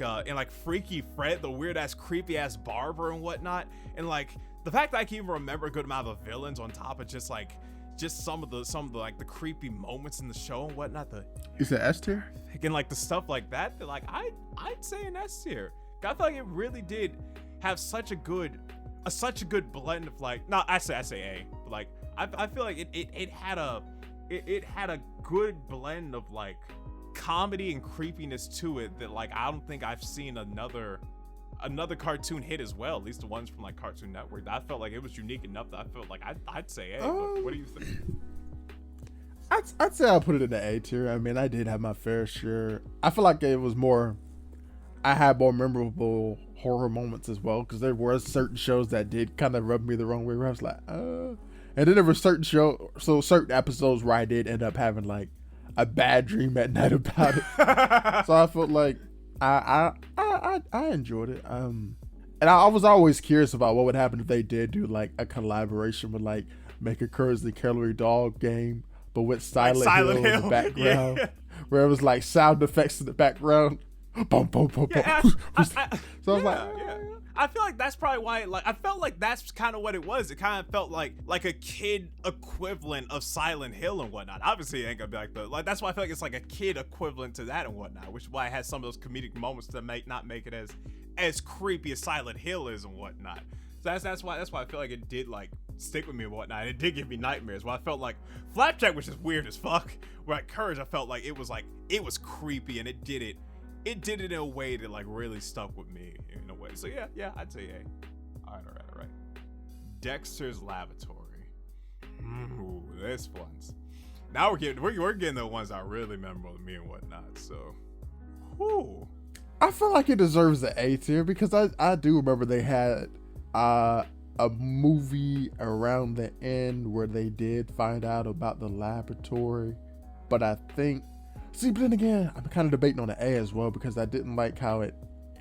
Freaky Fred, the weird ass creepy ass barber and whatnot. And like the fact that I can even remember a good amount of the villains on top of just some of the like the creepy moments in the show and whatnot. Is it S tier? And like the stuff like that, like I'd say an S tier. I feel like it really did have such a good blend of like, no, I say A, but like I feel like it had a good blend of like comedy and creepiness to it that like I don't think I've seen another cartoon hit as well, at least the ones from like Cartoon Network. I felt like it was unique enough that I felt like I'd say A. What do you think? I'd say I'll put it in the A tier. I mean, I did have my fair share. I feel like it was more, I had more memorable horror moments as well, because there were certain shows that did kind of rub me the wrong way where I was like, and then there were certain episodes where I did end up having like a bad dream at night about it. So I felt like I enjoyed it. And I was always curious about what would happen if they did do like a collaboration with like Make a Courage the Calorie Dog game, but with Silent Hill in the background, where it was like sound effects in the background. Boom, boom, boom, boom. So I was like, I feel like that's probably why. Like, I felt like that's kind of what it was. It kind of felt like a kid equivalent of Silent Hill and whatnot. Obviously, it ain't gonna be like that's why I feel like it's like a kid equivalent to that and whatnot. Which is why it has some of those comedic moments that not make it as creepy as Silent Hill is and whatnot. So that's why I feel like it did like stick with me and whatnot. It did give me nightmares. Well, I felt like Flapjack was just weird as fuck. Where at Courage, I felt like it was creepy and it did it in a way that like really stuck with me in a way. So yeah, I'd say A. All right. Dexter's Laboratory. Ooh, this one's. Now we're getting the ones that are really memorable to me and whatnot. So, whoo. I feel like it deserves the A tier because I do remember they had a movie around the end where they did find out about the laboratory, but I think. See, but then again, I'm kind of debating on the A as well because I didn't like how it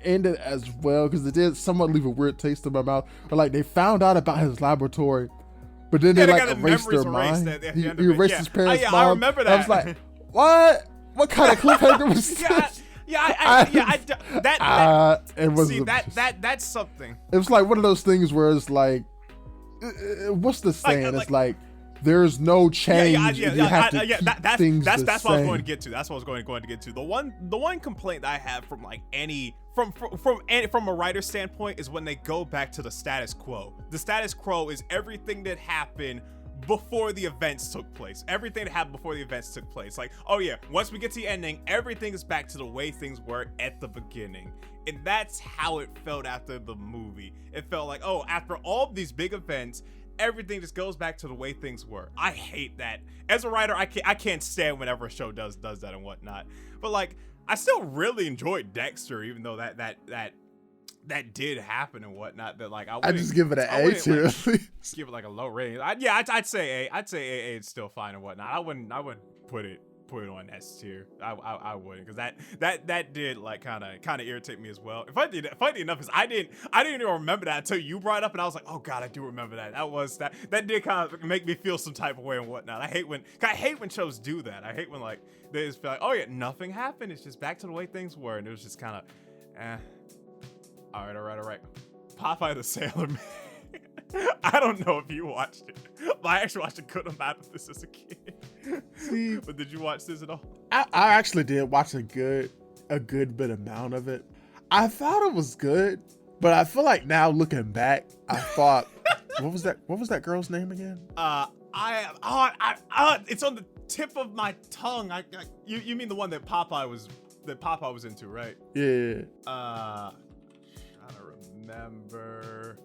ended as well because it did somewhat leave a weird taste in my mouth. Or like they found out about his laboratory, but then they like erased their mind. He erased his parents' mind. I remember that. I was like, what? What kind of cliffhanger was this? That's something. It was like one of those things where it's like, what's the saying? It's like. There's no change. That's what I was going to get to. That's what I was going to get to. The one complaint that I have from like from a writer's standpoint is when they go back to the status quo. The status quo is everything that happened before the events took place. Everything that happened before the events took place. Like, oh yeah, once we get to the ending, everything is back to the way things were at the beginning. And that's how it felt after the movie. It felt like, oh, after all of these big events, everything just goes back to the way things were. I hate that. As a writer, I can't stand whenever a show does that and whatnot. But like, I still really enjoyed Dexter, even though that did happen and whatnot. That like I just give it an A tier. Like, give it like a low rating. I'd say A. I'd say AA is still fine and whatnot. I wouldn't put it on S tier. I wouldn't, because that did like kind of irritate me as well. Funny enough is I didn't even remember that until you brought it up, and I was like, oh god, I do remember that. That did kind of make me feel some type of way and whatnot. I hate when shows do that. I hate when like they just feel like, oh yeah, nothing happened. It's just back to the way things were, and it was just kind of, All right. Popeye the Sailor Man. I don't know if you watched it, but I actually watched a good amount of this as a kid. See, but did you watch this at all? I actually did watch a good bit amount of it. I thought it was good, but I feel like now looking back, I thought, what was that girl's name again? It's on the tip of my tongue. You mean the one that Popeye was into, right? Yeah. Trying to remember.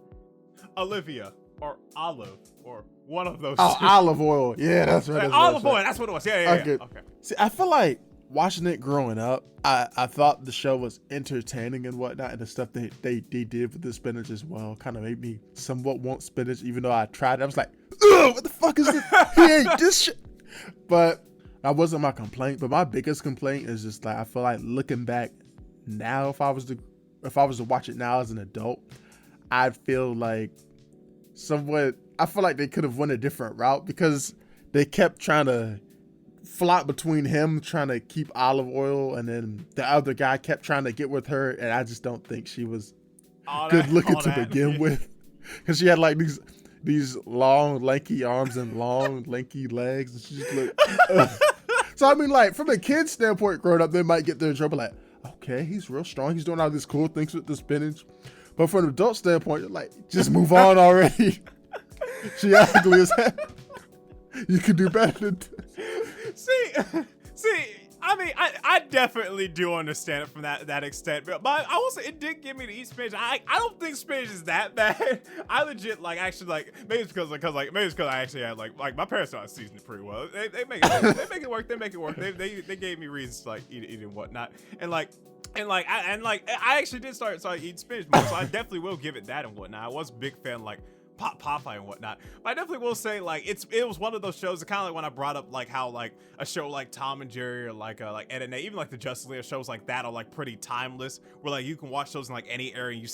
Olivia. or olive or one of those. Oh, two. olive oil. Yeah, that's right. Olive oil. That's what it was. Yeah. Okay. See, I feel like watching it growing up, I thought the show was entertaining and whatnot, and the stuff they did with the spinach as well kind of made me somewhat want spinach, even though I tried it. I was like, ugh, what the fuck is this? He ate this shit. But that wasn't my complaint. But my biggest complaint is just like, I feel like looking back now, if I was to watch it now as an adult, I'd feel like I feel like they could have went a different route, because they kept trying to flop between him trying to keep olive oil, and then the other guy kept trying to get with her, and I just don't think she was good looking to begin with, because she had like these long lanky arms and long lanky legs, and she just looked so I mean, like, from a kid's standpoint growing up, they might get there in trouble like, okay, he's real strong, he's doing all these cool things with the spinach. But from an adult standpoint, you're like, just move on already. She ugly as hell. You could do better than See, I mean, I definitely do understand it from that extent, but I will say it did give me to eat spinach. I don't think spinach is that bad. I legit actually maybe it's because I actually had like my parents know how to season it pretty well. They make it work. They make it work. They gave me reasons to eat and whatnot, I actually did start eating spinach more, so I definitely will give it that and whatnot. I was a big fan Popeye and whatnot, but I definitely will say it was one of those shows that kind of like when I brought up how a show like Tom and Jerry or like Ed and Ed, even like the Justice League shows like that are pretty timeless, where you can watch those in any area and you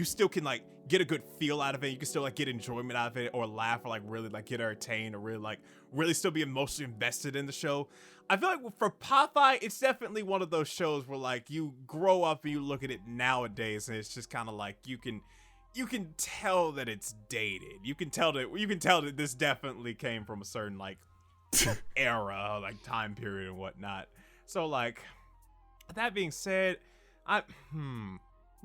still can get a good feel out of it. You can still get enjoyment out of it, or laugh, or really get entertained, or really still be emotionally invested in the show. I feel like for Popeye, it's definitely one of those shows where you grow up and you look at it nowadays, and it's just kind of you can tell that it's dated. You can tell that this definitely came from a certain era, time period and whatnot. So that being said, but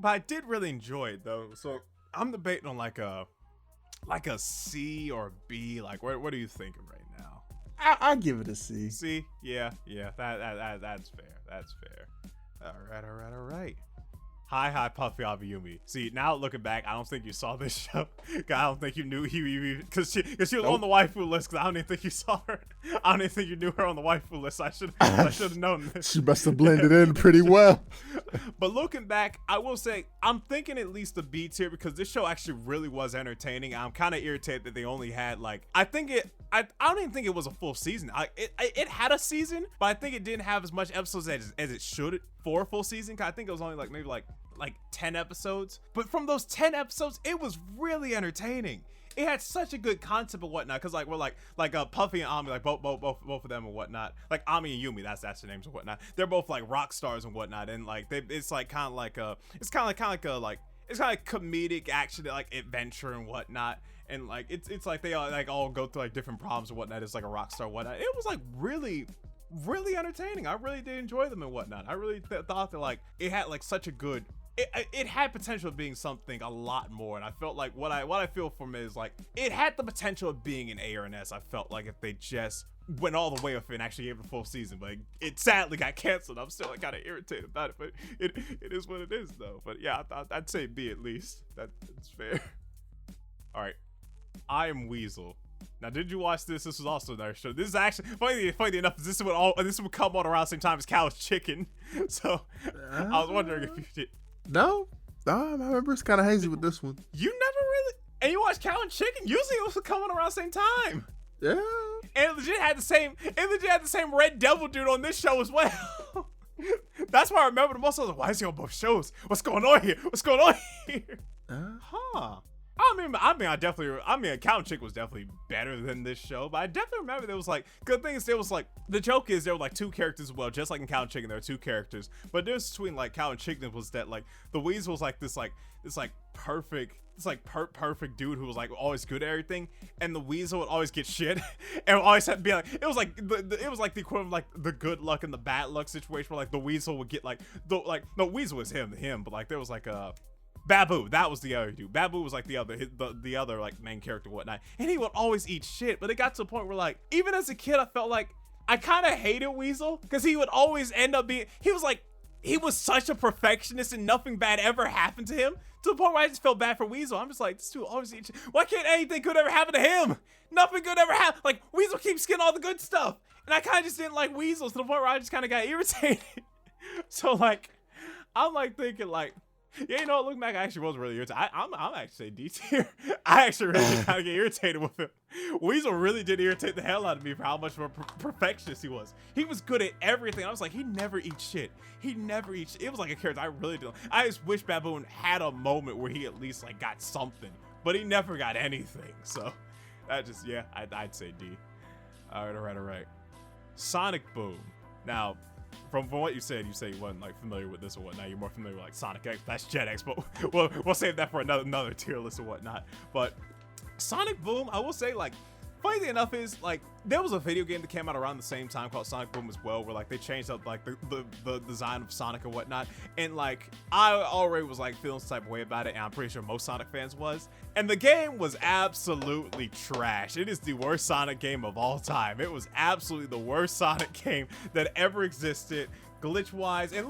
I did really enjoy it though. So I'm debating on a C or a B. What are you thinking right now? I give it a C. C? Yeah. That's fair. All right. Hi, Puffy Abiyumi. See, now looking back, I don't think you saw this show. I don't think you knew because she was on the waifu list. Because I don't even think you saw her. I don't even think you knew her on the waifu list. I should have known this. She must have blended in pretty well. But looking back, I will say I'm thinking at least the B tier, because this show actually really was entertaining. I'm kind of irritated that they only had I don't even think it was a full season. It had a season, but I think it didn't have as much episodes as it should for a full season. I think it was only maybe 10 episodes. But from those 10 episodes, it was really entertaining. It had such a good concept and whatnot, because we're Puffy and Ami, both of them and whatnot. Ami and Yumi, that's their names and whatnot. They're both rock stars and whatnot, and it's kind of like comedic action, adventure and whatnot. And it's they all go through different problems and whatnot. It's a rock star and whatnot. It was really entertaining. I really did enjoy them and whatnot. I really thought that it had such a good. It had potential of being something a lot more, and I felt what I feel from it is it had the potential of being an A or an S. I felt if they just went all the way up and actually gave it a full season, but it sadly got canceled. I'm still kind of irritated about it, but it is what it is though. But yeah, I'd say B at least. That's fair. All right, I Am Weasel. Now, did you watch this? This was also another show. This is actually funny enough. This would come on around the same time as Cow's Chicken. So I was wondering if you did. No, I remember it's kind of hazy with this one. You never really, and you watch Cow and Chicken. Usually it was coming around the same time. Yeah, and it legit had the same Red Devil dude on this show as well. That's why I remember the most. I was like, why is he on both shows? What's going on here? Huh. I mean, Cow and Chicken was definitely better than this show, but I definitely remember there was good things. There was the joke is there were two characters as well, just like in Cow and Chicken, there were two characters. But the difference between Cow and Chicken was that the Weasel was this perfect dude who was always good at everything, and the Weasel would always get shit and would always have to be it was the equivalent of the good luck and the bad luck situation, where the Weasel would get no, Weasel was him, but there was Babu, that was the other dude. Babu was the other main character and whatnot, and he would always eat shit. But it got to the point where even as a kid, I felt I kind of hated Weasel, because he would always end up being, he was such a perfectionist and nothing bad ever happened to him, To the point where I just felt bad for Weasel. I'm just like, this dude always eats. Why can't anything good ever happen to him? Nothing good ever happen. Like, Weasel keeps getting all the good stuff. And I kind of just didn't like Weasel to the point where I just kind of got irritated. So, like, I'm like thinking, like, yeah, you know what? Looking back, I actually was really irritated. I'm actually D tier. I actually really kind of get irritated with him. Weasel really did irritate the hell out of me for how much of a perfectionist he was. He was good at everything. I was like, he never eats shit. He never eats shit. It was like a character I really didn't. I just wish Baboon had a moment where he at least like got something, but he never got anything. So that just, yeah, I'd say D. All right. Sonic Boom. Now, from what you said you wasn't like familiar with this or whatnot. You're more familiar with like Sonic X, that's Jet X, but we'll save that for another tier list or whatnot. But Sonic Boom, I will say, like, funny thing enough is, like, there was a video game that came out around the same time called Sonic Boom as well, where like they changed up like the design of Sonic and whatnot, and like I already was like feeling some type of way about it, and I'm pretty sure most Sonic fans was. And the game was absolutely trash. It is the worst Sonic game of all time. It was absolutely the worst Sonic game that ever existed, glitch-wise, and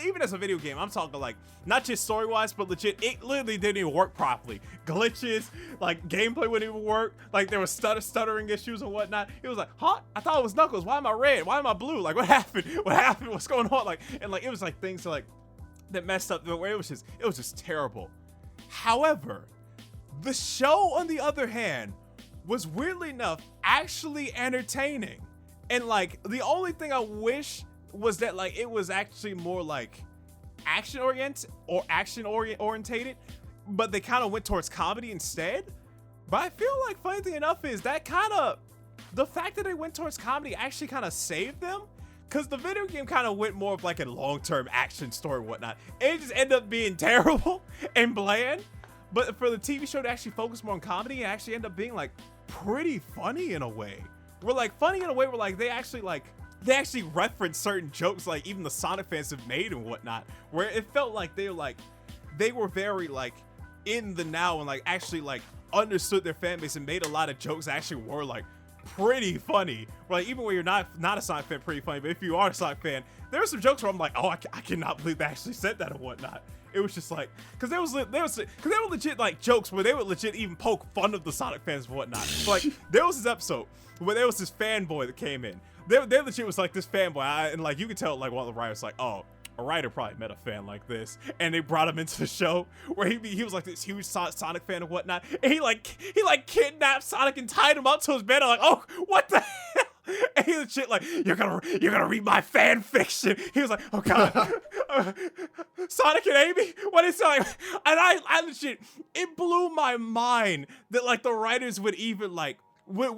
even as a video game, I'm talking like not just story-wise, but legit, it literally didn't even work properly. Glitches, like gameplay wouldn't even work. Like there was stuttering issues and whatnot. It was like, huh? I thought it was Knuckles. Why am I red? Why am I blue? Like what happened? What happened? What's going on? Like, and like it was like things like that messed up the way it was just terrible. However, the show on the other hand was weirdly enough actually entertaining, and like the only thing I wish was that like it was actually more like action orientated, but they kind of went towards comedy instead. But I feel like funny thing enough is that kind of the fact that they went towards comedy actually kind of saved them, because the video game kind of went more of like a long-term action story and whatnot. It just ended up being terrible and bland. But for the TV show to actually focus more on comedy and actually end up being like pretty funny in a way. We're like funny in a way where like they actually reference certain jokes like even the Sonic fans have made and whatnot, where it felt like they were very like in the now and like actually like understood their fan base and made a lot of jokes that actually were like pretty funny. Like even when you're not a Sonic fan, pretty funny, but if you are a Sonic fan, there are some jokes where I'm like, oh, I cannot believe they actually said that and whatnot. It was just like, because they were legit like jokes where they would legit even poke fun of the Sonic fans and whatnot. So, like there was this episode where there was this fanboy that came in. They legit was like this fanboy, and like you could tell like one of the writers like, oh, a writer probably met a fan like this, and they brought him into the show where he was like this huge Sonic fan and whatnot, and he kidnapped Sonic and tied him up to his bed. I'm like, oh, what the hell? And he was shit like, you're gonna read my fan fiction. He was like, oh god, Sonic and Amy, what is it like? And I legit, it blew my mind that like the writers would even like would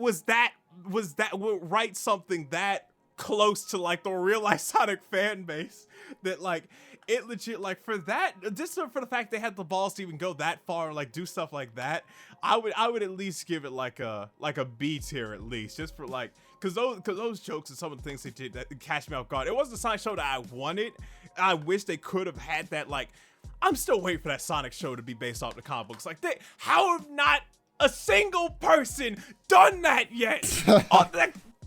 write something that close to like the real life Sonic fan base, that like it legit like for that, just for the fact they had the balls to even go that far and like do stuff like that, I would at least give it like a B tier at least, just for like because those jokes and some of the things they did that catch me off guard. It wasn't the Sonic show that I wanted. I wish they could have had that. Like I'm still waiting for that Sonic show to be based off the comic books. Like how have not a single person done that yet?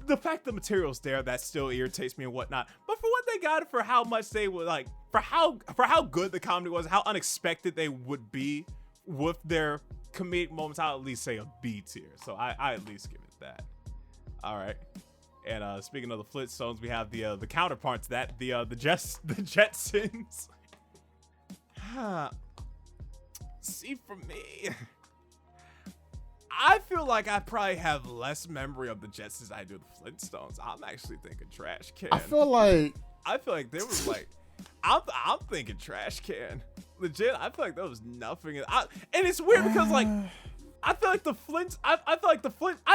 The fact the material's there, that still irritates me and whatnot. But for what they got, for how much they would like, for how good the comedy was, how unexpected they would be with their comedic moments, I'll at least say a B tier. So I at least give it that. All right. And speaking of the Flintstones, we have the counterparts to that, the Jetsons. See, for me, I feel like I probably have less memory of the Jetsons than I do the Flintstones. I'm actually thinking Trash Can. I feel like there was like, I'm thinking Trash Can. Legit, I feel like there was nothing. And it's weird because like, I feel like I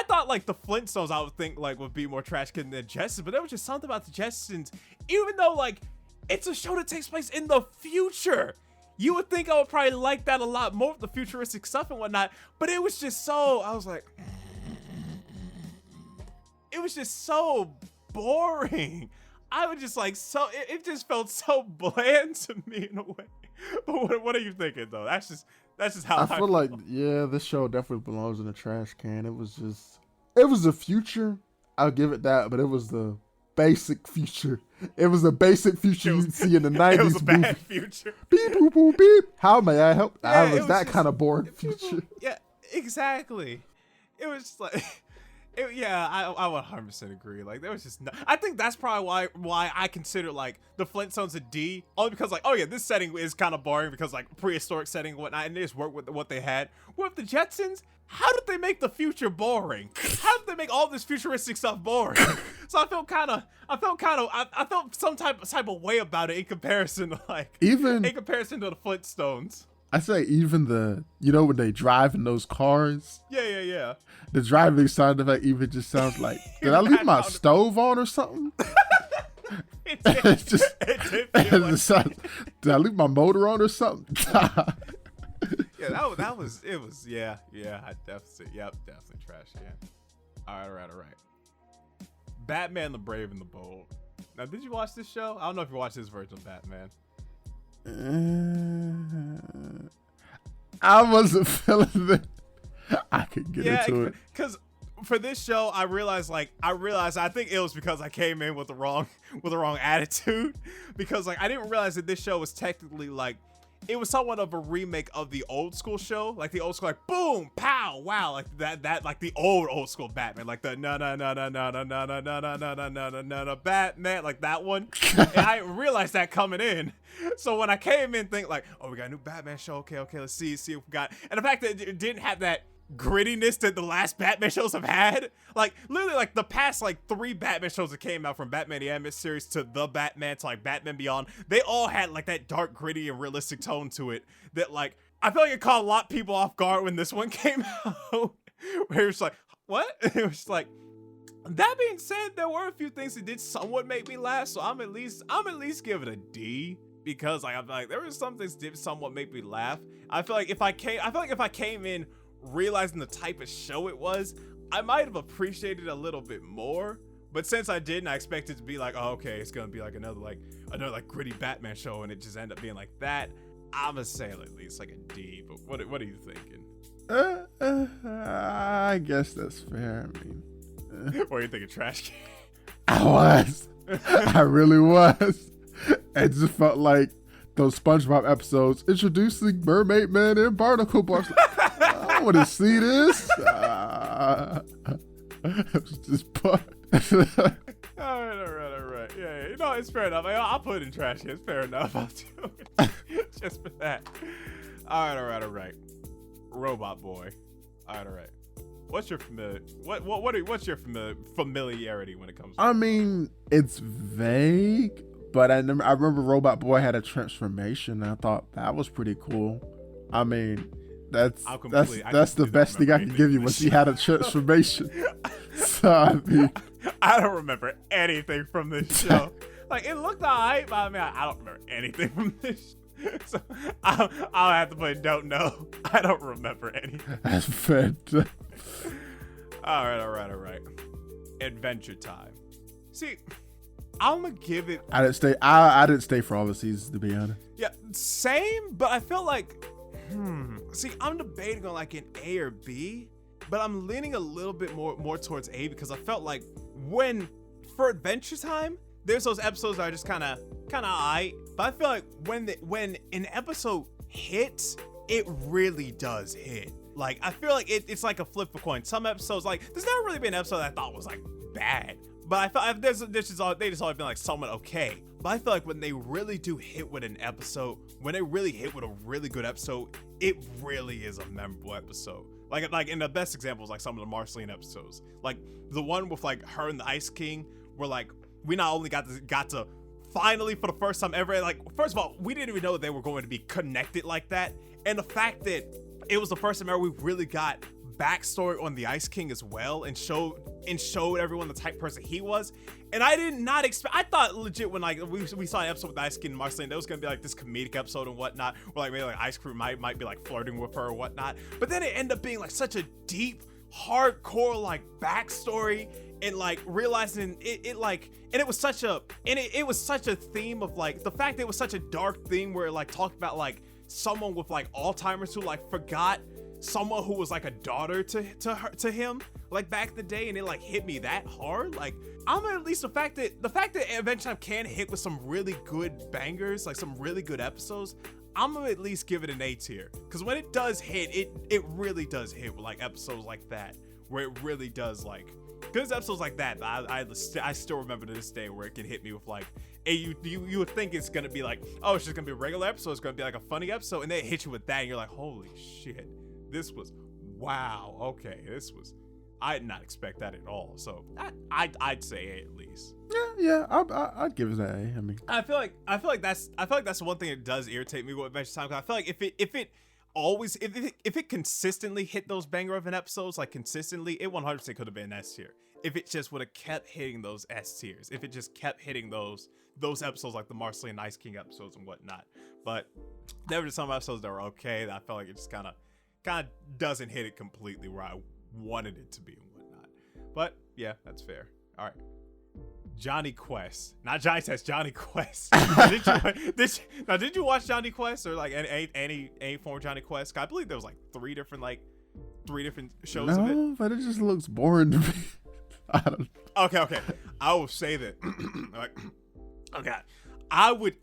thought like the Flintstones I would think like would be more Trash Can than Jetsons, but there was just something about the Jetsons, even though like it's a show that takes place in the future. You would think I would probably like that a lot more with the futuristic stuff and whatnot, but it was just so, I was like, it was just so boring. I was just like, it just felt so bland to me in a way. But what are you thinking though? That's just how I feel like, yeah, this show definitely belongs in the trash can. It was the future. I'll give it that, but it was the basic future. It was a basic future you'd see in the 90s. It was a bad movie. future. Beep, boop, boop, beep. How may I help? Yeah, That was that kind of boring people, future. Yeah, exactly. It was just like, I would 100% agree. Like, there was just no, I think that's probably why I consider like the Flintstones a D, only because like, oh yeah, this setting is kind of boring because like prehistoric setting and whatnot, and they just work with what they had. With the Jetsons, how did they make the future boring? How did they make all this futuristic stuff boring? So I felt some type of way about it in comparison to the Flintstones. I say even when they drive in those cars. Yeah. The driving sound effect even just sounds like, did I leave my stove on or something? It did feel like Did I leave my motor on or something? Yeah, that was I definitely trash. Yeah. All right. Batman the Brave and the Bold. Now, did you watch this show? I don't know if you watched this version of Batman. I wasn't feeling it. I could get into it. Because for this show, I realized I think it was because I came in with the wrong attitude. Because like I didn't realize that this show was technically like, it was somewhat of a remake of the old school show, like the old school, like boom, pow, wow, like that, like the old school Batman, like the no Batman, like that one. And I didn't realize that coming in. So when I came in, think like, oh, we got a new Batman show. Okay, let's see what we got. And the fact that it didn't have that grittiness that the last Batman shows have had, like literally like the past like 3 Batman shows that came out, from Batman the Animated Series to the Batman to like Batman Beyond, they all had like that dark, gritty and realistic tone to it that like I feel like it caught a lot of people off guard when this one came out. Where it was like, what? It was like, that being said, there were a few things that did somewhat make me laugh, so I'm at least give it a D, because like I feel like there were some things that did somewhat make me laugh. I feel like if I came in realizing the type of show it was, I might have appreciated it a little bit more. But since I didn't, I expected it to be like, oh, okay, it's gonna be like another gritty Batman show, and it just ended up being like that. I'm gonna say at least like a D. But what are you thinking? I guess that's fair. I mean, what are you thinking, trash can? I really was. It just felt like those SpongeBob episodes introducing Mermaid Man and Barnacle Box. I want to see this. It was just fun. All right. Yeah. You know, it's fair enough. I'll put it in trash can. It's fair enough. I'll do it just for that. All right. Robot Boy. All right. What's your familiarity when it comes to I mean, it's vague, but I remember Robot Boy had a transformation, and I thought that was pretty cool. I mean, that's the best thing I can give you, when she had a transformation. So I mean, I don't remember anything from this show. Like, it looked alright, but I mean, I don't remember anything from this. So I'll have to put don't know. I don't remember anything. That's fair. All right. Adventure Time. See, I'm gonna give it. I didn't stay for all the seasons, to be honest. Yeah, same. But I felt like, See, I'm debating on like an A or B, but I'm leaning a little bit more towards A, because I felt like for Adventure Time, there's those episodes that are just kind of aight. But I feel like when an episode hits, it really does hit. Like, I feel like it's like a flip of a coin. Some episodes, like, there's never really been an episode that I thought was like bad, but I felt they just always been like somewhat okay. But I feel like when they really do hit with an episode, when they really hit with a really good episode, it really is a memorable episode. Like in the best examples, like some of the Marceline episodes, like the one with like her and the Ice King, where like we not only got to finally, for the first time ever, like, first of all, we didn't even know that they were going to be connected like that, and the fact that it was the first time ever we really got backstory on the Ice King as well, and showed everyone the type person he was. And I did not expect, I thought legit when like we saw an episode with Ice King and Marceline, that was gonna be like this comedic episode and whatnot, or like maybe like Ice Cream might be like flirting with her or whatnot, but then it ended up being like such a deep, hardcore like backstory, and like realizing it was such a theme of like the fact that it was such a dark theme, where it like talked about like someone with like Alzheimer's who like forgot someone who was like a daughter to him. like back in the day and it like hit me that hard, like I'm at least the fact that Adventure Time can hit with some really good bangers, like some really good episodes, I'm gonna at least give it an A tier. Because when it does hit, it really does hit with like episodes like that, where it really does like, because episodes like that, I still remember to this day where it can hit me with like, you would think it's gonna be like, oh, it's just gonna be a regular episode, it's gonna be like a funny episode, and then it hits you with that, and you're like, holy shit, this was, wow, okay, this was, I did not expect that at all. So I'd say A at least. Yeah, I'd give it an A. I mean, I feel like that's one thing that does irritate me with Adventure Time. Cause I feel like if it consistently hit those banger of an episodes, like consistently, it 100% could have been S tier. If it just would have kept hitting those S tiers, if it just kept hitting those episodes like the Marceline and Ice King episodes and whatnot. But there were just some episodes that were okay. That I felt like it just kind of doesn't hit it completely where I wanted it to be and whatnot. But yeah, that's fair. All right. Johnny Quest, not Johnny Test, Johnny Quest. Did you watch Johnny Quest or like any form of Johnny Quest? I believe there was like three different shows of it. But it just looks boring to me. I don't. Okay. I will say that. Okay. I would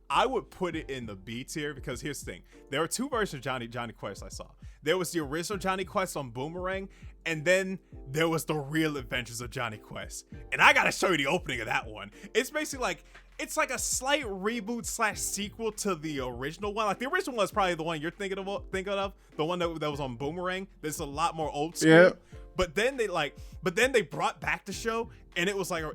put it in the B tier because here's the thing. There were two versions of Johnny Quest I saw. There was the original Johnny Quest on Boomerang, and then there was the Real Adventures of Johnny Quest. And I gotta show you the opening of that one. It's basically like, it's like a slight reboot / sequel to the original one. Like the original one is probably the one you're thinking of, the one that was on Boomerang. There's a lot more old school. Yeah. But then they brought back the show, and it was somewhat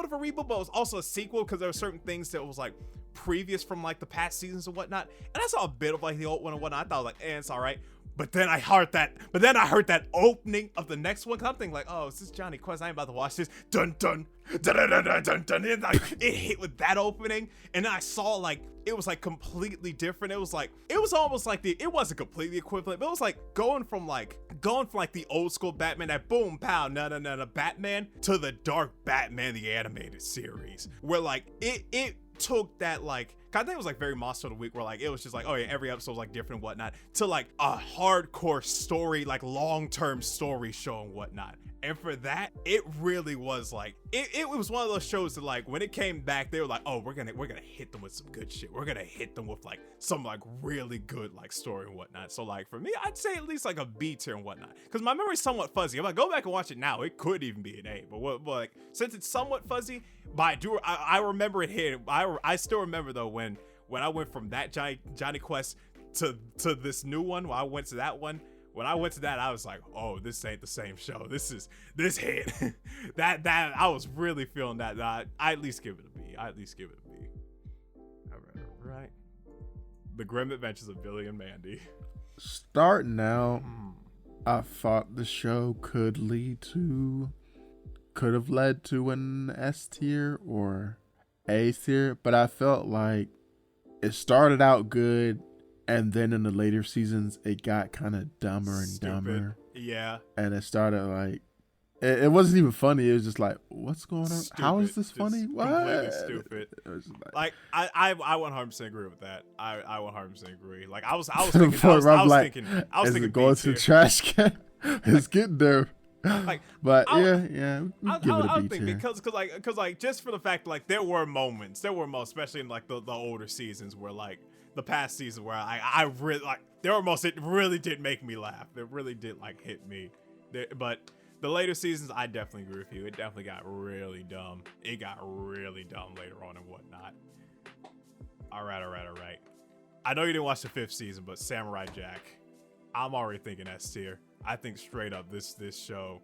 of a reboot, but it was also a sequel because there were certain things that was like previous from like the past seasons and whatnot. And I saw a bit of like the old one and whatnot. I thought like, it's all right. But then I heard that opening of the next one. Cause I'm thinking like, oh, is this Johnny Quest? I ain't about to watch this. Dun dun dun dun dun dun dun dun. And like, it hit with that opening, and then I saw like it was like completely different. It was almost like it wasn't completely equivalent, but it was like going from the old school Batman, that boom pow no Batman, to the dark Batman the animated series, where like it took that like, I think it was like very Monster of the Week, where like it was just like, oh yeah, every episode was like different and whatnot, to like a hardcore story, like long-term story show and whatnot. And for that, it really was like, it was one of those shows that like when it came back, they were like, oh, we're gonna hit them with some good shit. We're gonna hit them with like some like really good like story and whatnot. So like for me, I'd say at least like a B tier and whatnot, because my memory's somewhat fuzzy. If I go back and watch it now, it could even be an A. But like, since it's somewhat fuzzy, but I remember it hitting. I still remember though when I went from that Johnny Quest to this new one. When I went to that one. When I went to that, I was like, oh, this ain't the same show. This hit. that I was really feeling that. I at least give it a B. All right. The Grim Adventures of Billy and Mandy. Starting out, I thought the show could have led to an S tier or A tier, but I felt like it started out good. And then in the later seasons, it got kind of dumber and dumber. Yeah. And it started like, it wasn't even funny. It was just like, what's going on? Stupid. How is this funny? What? Completely stupid. It was just like I 100% agree with that. I 100% agree. Like I was thinking, is it going to the trash can? It's getting there. Like, but yeah, I'll think because just for the fact like there were moments, especially in like the older seasons where like the past season where I really like there were moments it really did make me laugh. It really did like hit me. But the later seasons, I definitely agree with you. It definitely got really dumb. It got really dumb later on and whatnot. All right. I know you didn't watch the 5th season, but Samurai Jack, I'm already thinking S tier. I think straight up this show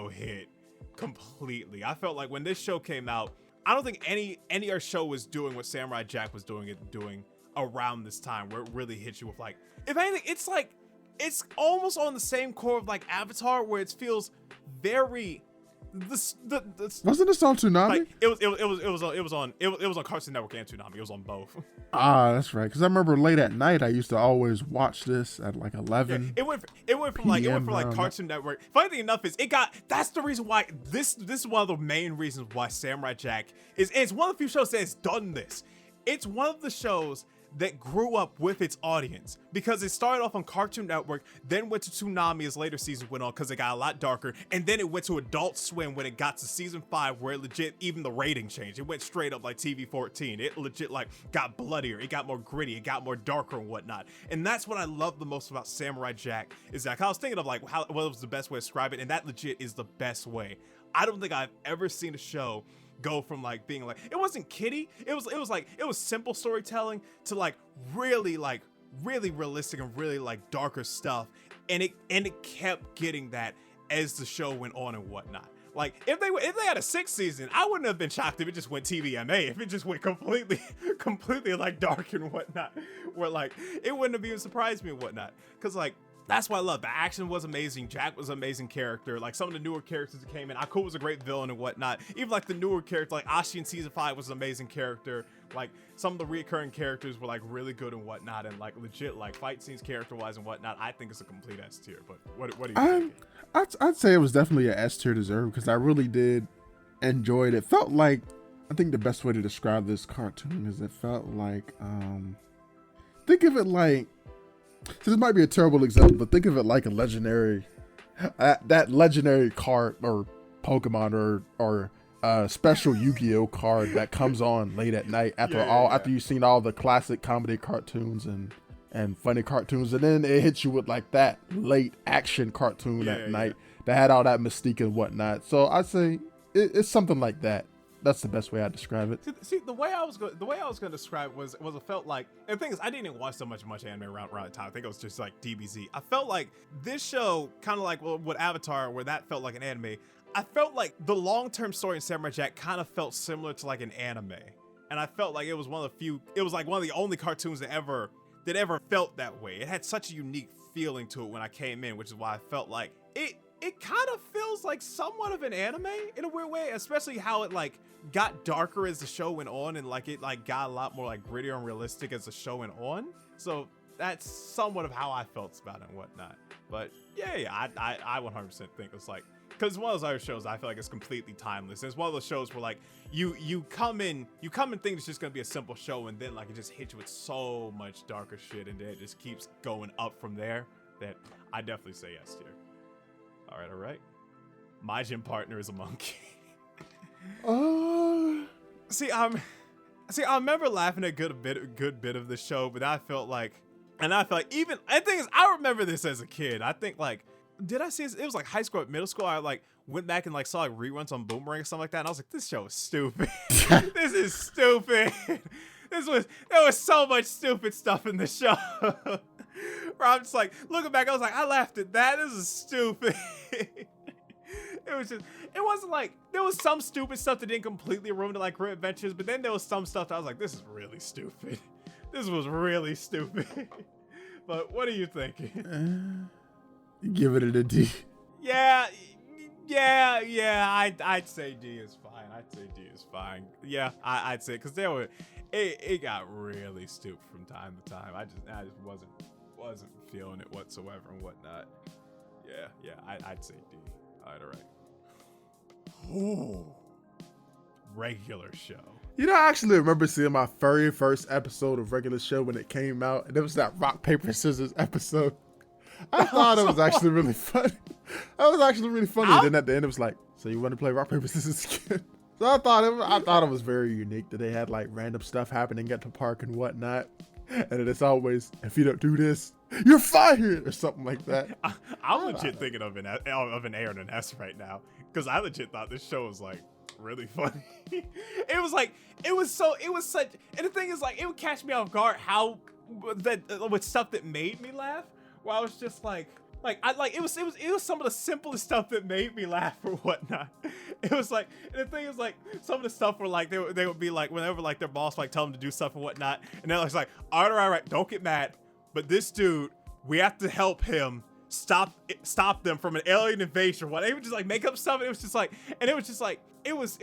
hit completely. I felt like when this show came out, I don't think any other show was doing what Samurai Jack was doing around this time, where it really hits you with like, if anything, it's almost on the same core of like Avatar, where it feels very wasn't this on Toonami? Like, it was on Cartoon Network and Toonami. It was on both. That's right. Because I remember late at night I used to always watch this at like 11. Yeah, it went from Cartoon Network. Funny thing enough is that's the reason why this is one of the main reasons why Samurai Jack it's one of the few shows that has done this. It's one of the shows that grew up with its audience, because it started off on Cartoon Network, then went to Toonami as later seasons went on because it got a lot darker, and then it went to Adult Swim when it got to season 5, where it legit, even the rating changed. It went straight up like TV 14. It legit like got bloodier, it got more gritty, it got more darker and whatnot. And that's what I love the most about Samurai Jack, is that I was thinking of like what was the best way to describe it, and that legit is the best way. I don't think I've ever seen a show go from like being like, it wasn't kiddie, it was simple storytelling, to like really realistic and really like darker stuff, and it kept getting that as the show went on and whatnot. Like if they had a 6th season, I wouldn't have been shocked if it just went TVMA, if it just went completely like dark and whatnot, where like it wouldn't have even surprised me and whatnot, because like that's what I love. The action was amazing. Jack was an amazing character. Like some of the newer characters that came in, Aku was a great villain and whatnot. Even like the newer character, like Ashi in season 5 was an amazing character. Like some of the recurring characters were like really good and whatnot, and like legit like fight scenes character wise and whatnot. I think it's a complete S tier. But what do you think? I'd say it was definitely an S tier deserved, because I really did enjoy it. It felt like, I think the best way to describe this cartoon is it felt like, think of it like, so this might be a terrible example, but think of it like a legendary, that legendary card or Pokemon or special Yu-Gi-Oh card that comes on late at night after you've seen all the classic comedy cartoons and funny cartoons, and then it hits you with like that late action cartoon at night that had all that mystique and whatnot. So I'd say it's something like that. That's the best way I'd describe it. See, the way I was going to describe it was it felt like, and the thing is, I didn't even watch so much anime around the time. I think it was just like DBZ. I felt like this show, kind of like with Avatar, where that felt like an anime. I felt like the long-term story in Samurai Jack kind of felt similar to like an anime, and I felt like it was one of the only cartoons that ever felt that way. It had such a unique feeling to it when I came in, which is why I felt like it kind of feels like somewhat of an anime in a weird way, especially how it like got darker as the show went on, and like it like got a lot more like grittier and realistic as the show went on. So that's somewhat of how I felt about it and whatnot. But I 100% think it's like, because one of those other shows I feel like it's completely timeless. And it's one of those shows where like you come in thinking it's just gonna be a simple show, and then like it just hits you with so much darker shit, and then it just keeps going up from there. That I definitely say yes tier. All right. My gym partner is a monkey. See, I remember laughing at a good bit of the show, but I felt like even, the thing is, I remember this as a kid. I think like, did I see it? It was like high school or middle school. I like went back and like saw like reruns on Boomerang or something like that, and I was like, this show is stupid. This is stupid. There was so much stupid stuff in the show. Where I'm just like, looking back, I was like, I laughed at that. This is stupid. It wasn't like, there was some stupid stuff that didn't completely ruin it, like Great Adventures, but then there was some stuff that I was like, this is really stupid. This was really stupid. But what are you thinking? Give it a D. Yeah. I'd say D is fine. Yeah, I'd say, because it got really stupid from time to time. I just wasn't feeling it whatsoever and whatnot. Yeah, I'd say D. All right. Ooh, regular show. You know, I actually remember seeing my very first episode of Regular Show when it came out, and it was that rock, paper, scissors epised. I thought it was actually really funny. That was actually really funny. And then at the end, it was like, so you want to play rock, paper, scissors again? So I thought it was very unique that they had like random stuff happening at the park and whatnot. And it's always, if you don't do this, you're fired, or something like that. I'm legit thinking of an A or an S right now, because I legit thought this show was like really funny. It was such, and the thing is like, it would catch me off guard how that with stuff that made me laugh, where I was just like it was some of the simplest stuff that made me laugh or whatnot. It was like, and the thing is like, some of the stuff were like, they would be like, whenever like their boss like tell them to do stuff and whatnot, and they're like, all right, don't get mad, but this dude, we have to help him stop them from an alien invasion or what. They would just like make up stuff, and it was just like, it was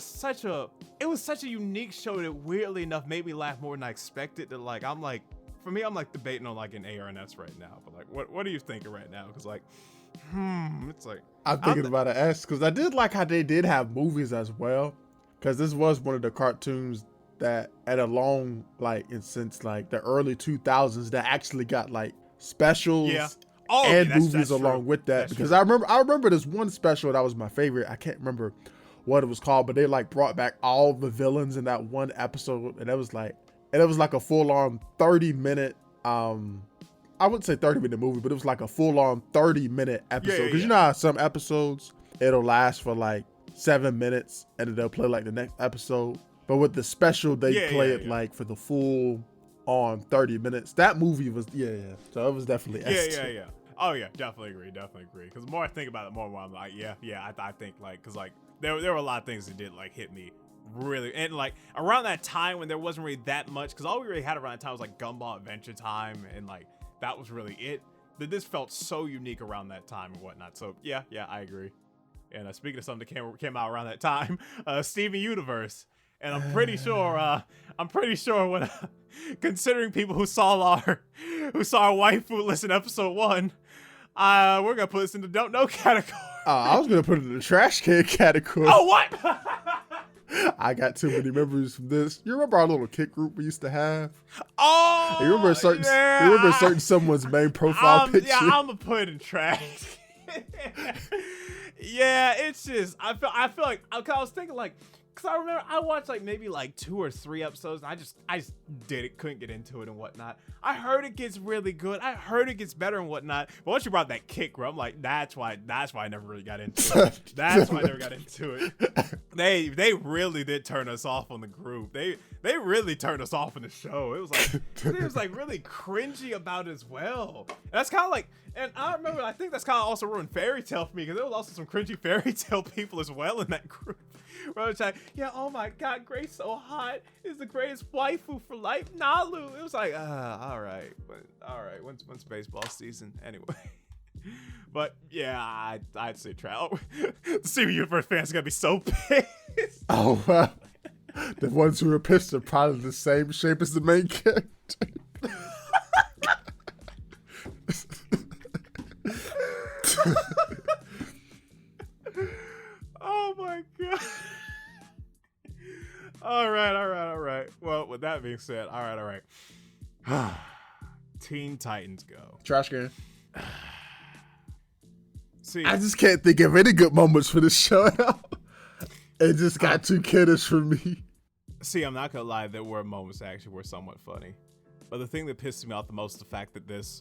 such a unique show that weirdly enough made me laugh more than I expected. That like, I'm like, for me, I'm like debating on like an A or an S right now. But like, what are you thinking right now? Because like, it's like, I'm thinking about an S, because I did like how they did have movies as well. Because this was one of the cartoons that at a long, like, since like the early 2000s, that actually got like specials and movies along with that. That's because true. I remember this one special that was my favorite. I can't remember what it was called, but they like brought back all the villains in that one episode, and it was like a full-on 30-minute I wouldn't say 30-minute movie, but it was like a full-on 30-minute episode. Because you know how some episodes, it'll last for like 7 minutes and then they'll play like the next episode. But with the special, they play it like for the full on 30 minutes. That movie was, So it was definitely yeah. Oh yeah, definitely agree. Because the more I think about it, more I'm like, I think like, because like there were a lot of things that did like hit me really, and like around that time when there wasn't really that much, because all we really had around that time was like Gumball Adventure Time, and like that was really it. That this felt so unique around that time and whatnot. So yeah, I agree. And speaking of something that came out around that time, Steven Universe, and I'm pretty sure when considering people who saw our waifu list in episode 1, we're gonna put this in the don't know category. I was gonna put it in the trash can category. Oh, what? I got too many memories from this. You remember our little kick group we used to have? Oh, you remember certain someone's main profile picture? Yeah, I'm gonna put it in trash. Yeah, it's just I feel like I was thinking like, because I remember I watched like maybe like 2 or 3 episodes, and I just couldn't get into it and whatnot. I heard it gets really good. I heard it gets better and whatnot. But once you brought that kick, bro, I'm like, that's why I never really got into it. That's why I never got into it. They really did turn us off on the group. They really turned us off in the show. It was like really cringy about it as well. And that's kind of like, and I remember, I think that's kind of also ruined Fairy Tail for me, because there was also some cringy Fairy Tail people as well in that group. Where it's like, yeah, oh my god, Grace so hot, is the greatest waifu for life, Nalu. It was like, all right, when's baseball season anyway? But yeah, I'd say Trout. The Steven Universe fans are gonna be so pissed. Oh wow. The ones who are pissed are probably the same shape as the main character. Oh my god. All right. Well, with that being said, all right. Teen Titans Go. Trash can. See, I just can't think of any good moments for this show. It just got too kiddish for me. See, I'm not gonna lie, there were moments that actually were somewhat funny. But the thing that pissed me off the most, the fact that this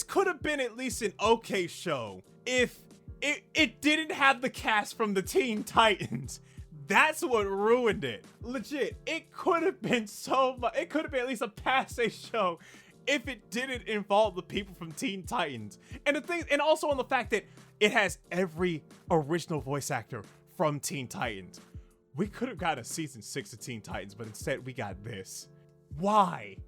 could have been at least an okay show if it didn't have the cast from the Teen Titans. That's what ruined it. Legit, it could have been it could have been at least a passe show if it didn't involve the people from Teen Titans. And also on the fact that it has every original voice actor from Teen Titans. We could have got a season 6 of Teen Titans, but instead we got this. Why?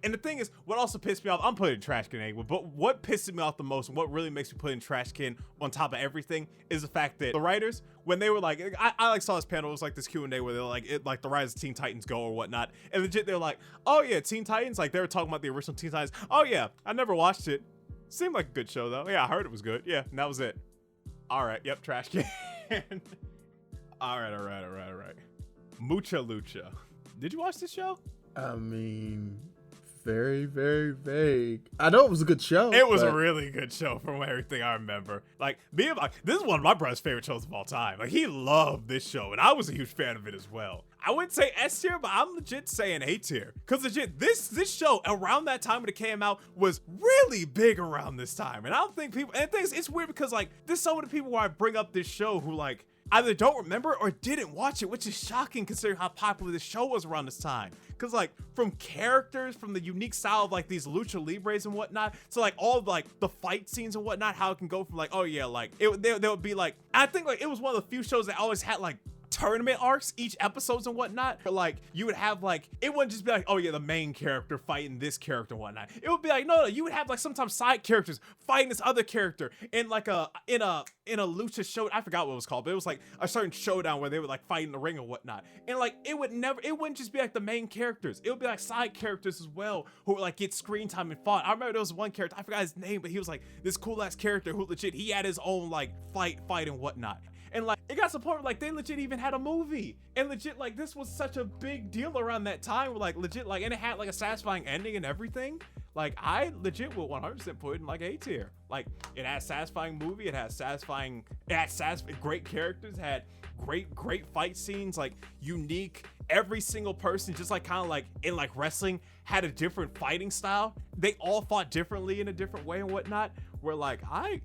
And the thing is, what also pissed me off, I'm putting trash can anyway, but what pisses me off the most and what really makes me put in trash can on top of everything is the fact that the writers, when they were like, I like saw this panel, it was like this Q&A where they're like, the rise of Teen Titans Go or whatnot, and legit they're like, oh yeah, Teen Titans, like they were talking about the original Teen Titans. Oh yeah, I never watched it. Seemed like a good show though. Yeah, I heard it was good. Yeah, and that was it. All right, yep, trash can. All right. Mucha Lucha. Did you watch this show? I mean, very, very vague. I know it was a good show. It was a really good show from everything I remember. Like, this is one of my brother's favorite shows of all time. Like, he loved this show, and I was a huge fan of it as well. I wouldn't say S tier, but I'm legit saying A tier. Because legit, this show, around that time when it came out, was really big around this time. And I don't think people, and the thing is, it's weird because, like, there's so many people where I bring up this show who, like, either don't remember or didn't watch it, which is shocking considering how popular this show was around this time. Because, like, from characters, from the unique style of, like, these lucha libres and whatnot, to, like, all, like, the fight scenes and whatnot, how it can go from, like, oh, yeah, like, there would be, like, I think, like, it was one of the few shows that always had, like, tournament arcs each episodes and whatnot. But like you would have like, it wouldn't just be like, oh yeah, the main character fighting this character and whatnot. It would be like, no, you would have like sometimes side characters fighting this other character in like in a lucha show. I forgot what it was called, but it was like a certain showdown where they would like fight in the ring or whatnot. And like it wouldn't just be like the main characters. It would be like side characters as well who would like get screen time and fought. I remember there was one character, I forgot his name, but he was like this cool ass character who legit, he had his own like fight and whatnot. And like it got to the point where like they legit even had a movie, and legit like this was such a big deal around that time where like legit like, and it had like a satisfying ending and everything. Like I legit will 100% put it in like A tier. Like it had a satisfying movie, it had great characters, had great fight scenes, like unique. Every single person, just like kind of like in like wrestling, had a different fighting style. They all fought differently in a different way and whatnot. Where like I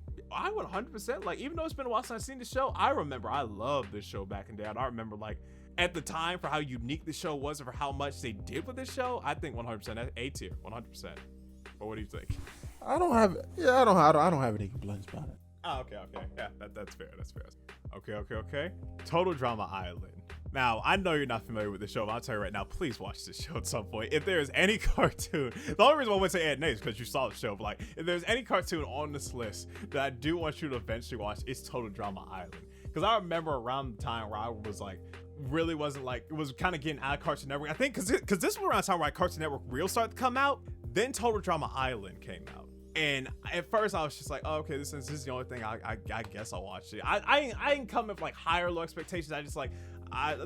would 100% like, even though it's been a while since I've seen the show, I remember I loved this show back in the day. I remember like at the time for how unique the show was and for how much they did with this show. I think 100% A tier, 100%. But what do you think? I don't have any complaints about it. Oh, okay. Yeah, that's fair. Okay. Total Drama Island. Now, I know you're not familiar with the show, but I'll tell you right now, please watch this show at some point. If there is any cartoon, the only reason I would say is because you saw the show, but like, if there's any cartoon on this list that I do want you to eventually watch, it's Total Drama Island. Because I remember around the time where I was like, really wasn't like, it was kind of getting out of Cartoon Network. I think because this was around the time where Cartoon Network Real started to come out, then Total Drama Island came out. And at first I was just like, oh, okay, this is the only thing I guess I'll watch it. I didn't come with like high or low expectations. I just like,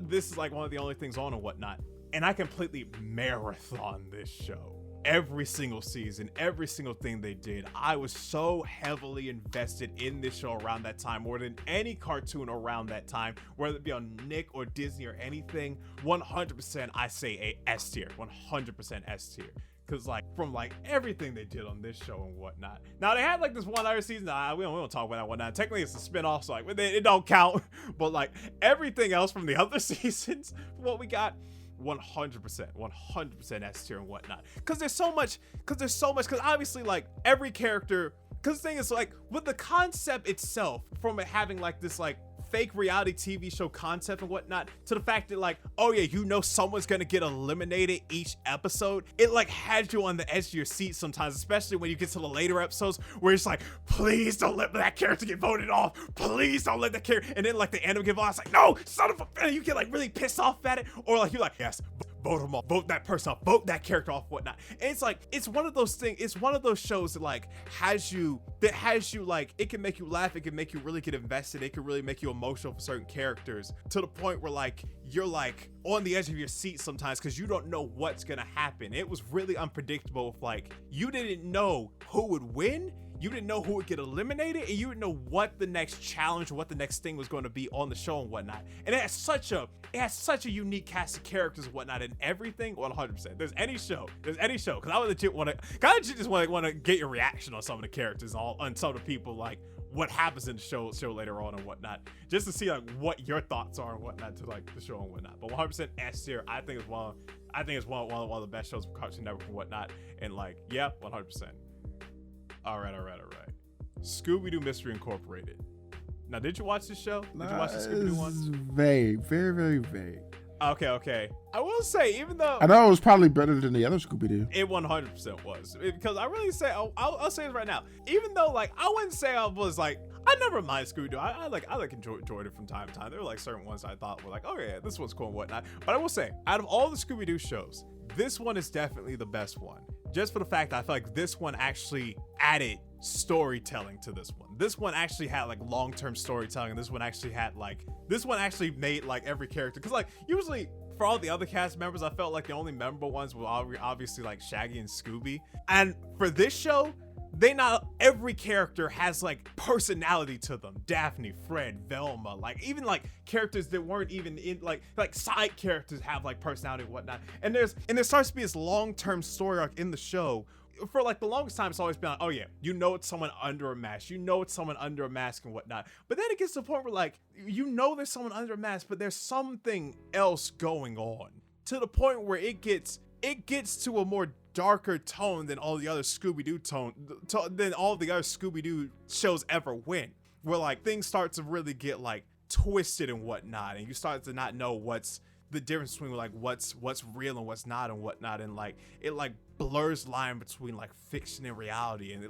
this is like one of the only things on and whatnot. And I completely marathon this show. Every single season, every single thing they did. I was so heavily invested in this show around that time, more than any cartoon around that time, whether it be on Nick or Disney or anything. 100% I say a S tier, 100% S tier. Cause like from like everything they did on this show and whatnot. Now they had like this one other season. We don't talk about that one now. Technically it's a spinoff, so like it don't count. But like everything else from the other seasons, what we got, 100% S tier and whatnot. Cause there's so much. Cause obviously like every character. Cause the thing is like with the concept itself, from it having like this like fake reality TV show concept and whatnot, to the fact that like, oh yeah, you know someone's gonna get eliminated each episode. It like has you on the edge of your seat sometimes, especially when you get to the later episodes where it's like, please don't let that character get voted off. Please don't let that character. And then like the end of give off, it's like, no, son of a, you get like really pissed off at it, or like you're like, yes, vote him off, vote that person off, vote that character off, whatnot. And it's like, it's one of those things, it's one of those shows that like has you like, it can make you laugh, it can make you really get invested, it can really make you emotional for certain characters, to the point where like you're like on the edge of your seat sometimes because you don't know what's gonna happen. It was really unpredictable. Like you didn't know who would win, you didn't know who would get eliminated, and you didn't know what the next challenge or what the next thing was going to be on the show and whatnot. And it has such a unique cast of characters and whatnot and everything. 100%. There's any show, because I would legit want to get your reaction on some of the characters, on some of the people, like what happens in the show later on and whatnot, just to see like what your thoughts are and whatnot to like the show and whatnot. But 100% S tier. I think it's one of the best shows from Cartoon Network and whatnot. And like, yeah, 100%. All right. Scooby-Doo Mystery Incorporated. Now, did you watch this show? Did you watch the Scooby-Doo one? Vague, very, very vague. Okay. I will say, even though I know it was probably better than the other Scooby-Doo. It 100% was, because I really say, I'll say this right now. Even though like I wouldn't say I was like, I never mind Scooby-Doo. I enjoyed it from time to time. There were like certain ones I thought were like, oh yeah, this one's cool and whatnot. But I will say, out of all the Scooby-Doo shows, this one is definitely the best one. Just for the fact that I feel like this one actually added storytelling to this one. This one actually had like long-term storytelling. This one actually made like every character, because like usually for all the other cast members, I felt like the only memorable ones were obviously like Shaggy and Scooby. And for this show, every character has like personality to them. Daphne, Fred, Velma, like even like characters that weren't even in like side characters have like personality and whatnot. And there starts to be this long-term story arc in the show. For like the longest time, it's always been like, oh yeah, you know it's someone under a mask, and whatnot. But then it gets to the point where like, you know there's someone under a mask, but there's something else going on, to the point where it gets to a more darker tone than all the other Scooby-Doo than all the other Scooby-Doo shows ever went, where like things start to really get like twisted and whatnot, and you start to not know what's the difference between like what's real and what's not and whatnot, and like it like blurs line between like fiction and reality, and it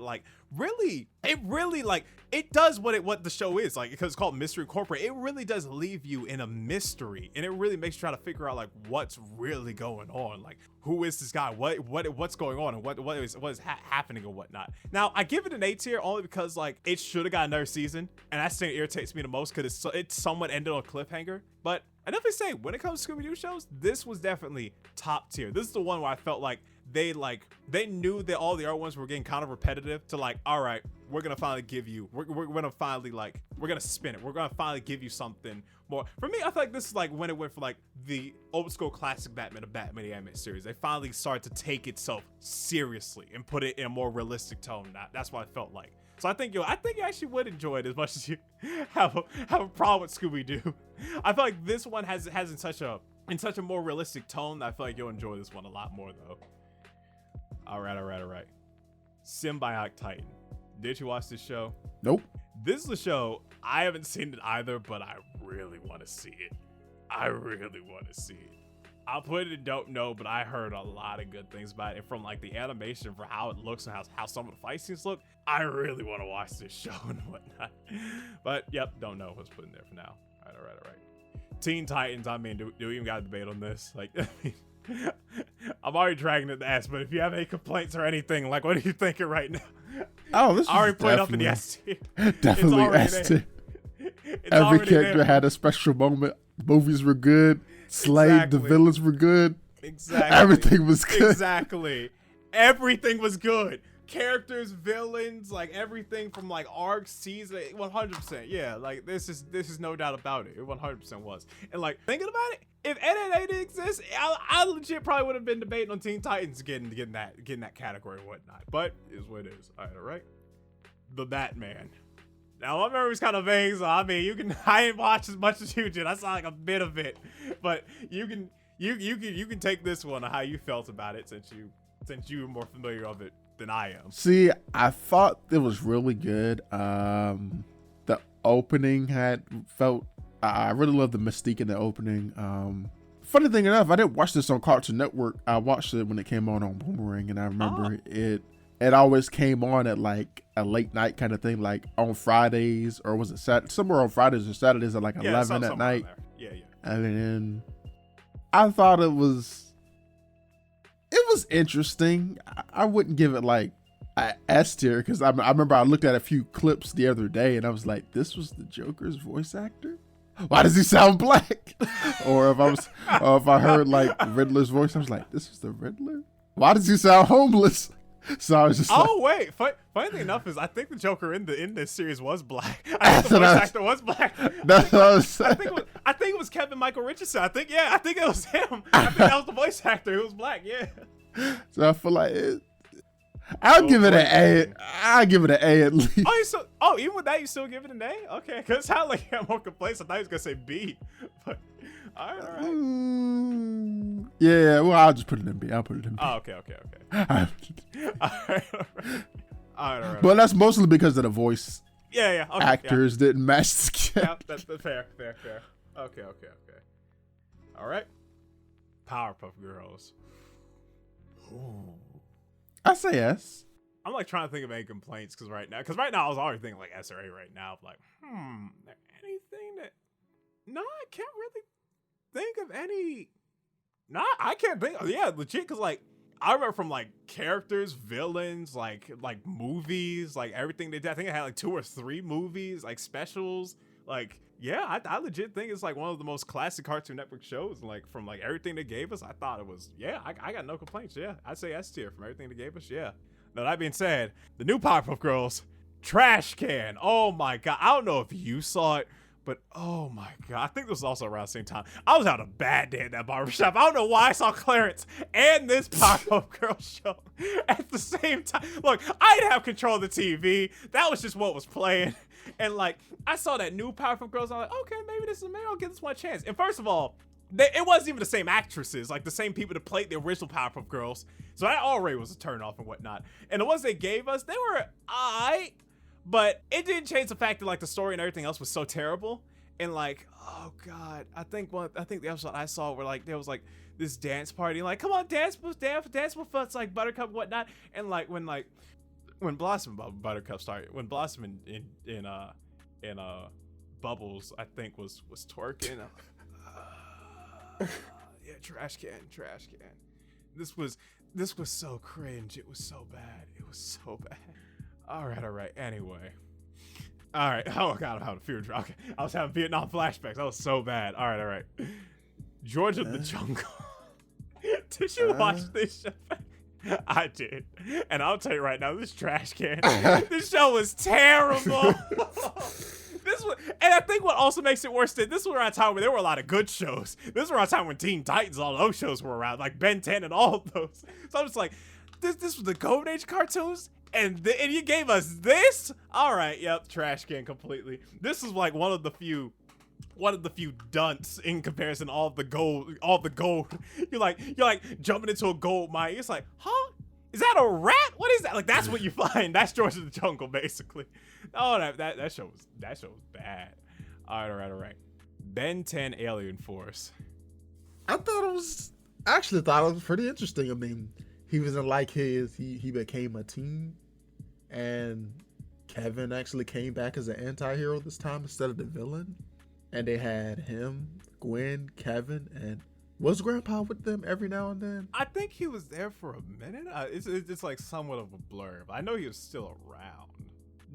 really like it does what the show is like, because it's called Mystery Incorporated. It really does leave you in a mystery, and it really makes you try to figure out like what's really going on, like who is this guy, what's going on, and what is happening and whatnot. Now I give it an A tier only because like it should have got another season, and that thing irritates me the most because it somewhat ended on a cliffhanger. But I definitely say when it comes to Scooby-Doo shows, this was definitely top tier. This is the one where I felt like they knew that all the other ones were getting kind of repetitive, to like, all right, we're gonna finally give you, we're gonna finally like, we're gonna spin it, we're gonna finally give you something more. For me, I feel like this is like when it went for like the old school classic Batman of Batman the Animated Series. They finally started to take itself seriously and put it in a more realistic tone. That's what I felt like. So I think you actually would enjoy it as much as you have a problem with Scooby-Doo. I feel like this one has in such a more realistic tone that I feel like you'll enjoy this one a lot more though. All right. Symbiotic Titan. Did you watch this show? Nope. This is a show I haven't seen it either, but I really want to see it. I'll put it in don't know, but I heard a lot of good things about it. And from like the animation for how it looks and how some of the fight scenes look, I really want to watch this show and whatnot. But yep, don't know. Let's put in there for now. All right. Teen Titans. I mean, do we even got a debate on this? Like, I mean, I'm already dragging it to ass, but if you have any complaints or anything, like, what are you thinking right now? Oh, this is already put up in the S tier. Definitely S tier. Every character had a special moment. Movies were good. Slade, the villains were good. Exactly. Everything was good. Exactly. Everything was good. Characters, villains, like everything from like arcs, season, 100%. Yeah, like this is no doubt about it. It 100% was. And like thinking about it, if NNA didn't exist, I legit probably would have been debating on Teen Titans getting that category and whatnot. But it is what it is. All right. The Batman. Now my memory's kind of vague, so I mean I ain't watched as much as you did. I saw like a bit of it, but you can take this one on how you felt about it since you were more familiar of it than I am. See, I thought it was really good. The opening I really loved the mystique in the opening. Funny thing enough, I didn't watch this on Cartoon Network. I watched it when it came on Boomerang, and I remember it always came on at like a late night kind of thing, like on Fridays, or was it somewhere on Fridays or Saturdays at like 11 at night. Yeah. And then I thought it was interesting. I wouldn't give it like a S tier, because I remember I looked at a few clips the other day and I was like, this was the Joker's voice actor? Why does he sound black? or if I heard like Riddler's voice, I was like, this is the Riddler? Why does he sound homeless? So I was just wait. Funny enough is I think the Joker in this series was black. I think the voice actor was black. I think it was Kevin Michael Richardson. I think it was him. I think that was the voice actor who was black. Yeah. So I feel like I'll give it an A. I'll give it an A at least. Even with that, you still give it an A? Okay, because it sounded like you had more complaints. I thought he was gonna say B. But all right. Yeah, well, I'll just put it in B. I'll put it in B. Oh, okay. All right. But that's mostly because of the voice. Yeah. Okay, actors didn't match the skin. Yeah, that's fair. Okay. All right. Powerpuff Girls. Ooh. I say yes. I'm like trying to think of any complaints because right now I was already thinking like S or A right now. Like, anything that? No, I can't really think of any. No, I can't think. Yeah, legit. Because like I remember from like characters, villains, like movies, like everything they did. I think I had like 2 or 3 movies, like specials. Like, yeah, I legit think it's like one of the most classic Cartoon Network shows. Like from like everything they gave us, I thought it was, I got no complaints. Yeah, I'd say S tier from everything they gave us. Yeah. Now that being said, the new Powerpuff Girls trash can. Oh my God. I don't know if you saw it, but oh my God. I think this was also around the same time. I was having a bad day at that barbershop. I don't know why I saw Clarence and this Powerpuff Girls show at the same time. Look, I didn't have control of the TV. That was just what was playing. And like, I saw that new Powerpuff Girls. I'm like, okay, maybe I'll give this one a chance. And first of all, it wasn't even the same actresses, like the same people that played the original Powerpuff Girls. So that already was a turn off and whatnot. And the ones they gave us, they were aight, but it didn't change the fact that like the story and everything else was so terrible. and like, oh god, I think the episode I saw where like there was like this dance party, like, come on, dance with us, like Buttercup and whatnot, and like when Blossom Buttercup started, when Blossom in Bubbles, I think was twerking. Yeah, trash can. This was so cringe. It was so bad. All right. Anyway. All right. Oh god, I'm having a fever dream. Okay, I was having Vietnam flashbacks. That was so bad. All right. George of the Jungle. Did you watch this show? I did, and I'll tell you right now, this trash can. This show was terrible. And I think what also makes it worse that this was around a time where there were a lot of good shows. This was around a time when Teen Titans, all those shows were around, like Ben 10 and all of those. So I'm just like, this was the golden age cartoons, and you gave us this? All right, yep, trash can completely. This is like one of the few dunts in comparison to all the gold. You're like jumping into a gold mine. It's like, huh? Is that a rat? What is that? Like, that's what you find. That's George of the Jungle, basically. Oh, that show was bad. All right. Ben 10 Alien Force. I actually thought it was pretty interesting. I mean, he was in like he became a teen, and Kevin actually came back as an anti-hero this time instead of the villain. And they had him, Gwen, Kevin, and was Grandpa with them every now and then? I think he was there for a minute. It's like somewhat of a blur. I know he was still around.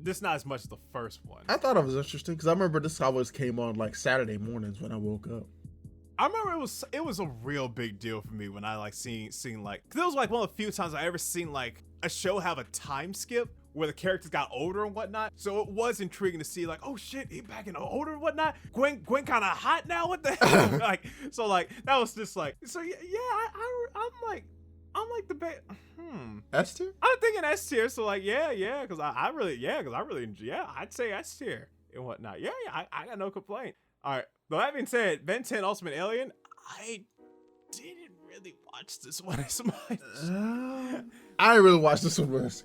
Just not as much as the first one. I thought it was interesting because I remember this always came on like Saturday mornings when I woke up. I remember it was a real big deal for me when I like seeing like, cause it was like one of the few times I ever seen like a show have a time skip where the characters got older and whatnot. So it was intriguing to see like, oh shit, he back in older and whatnot. Gwen kind of hot now. What the hell? Like, so like that was just like, so yeah. I'm like the S tier? I'm thinking S tier. So like yeah, because I really I'd say S tier and whatnot. Yeah, I got no complaint. All right. But that being said, Ben 10 Ultimate Alien, I didn't really watch this one as much. I didn't really watch this one much.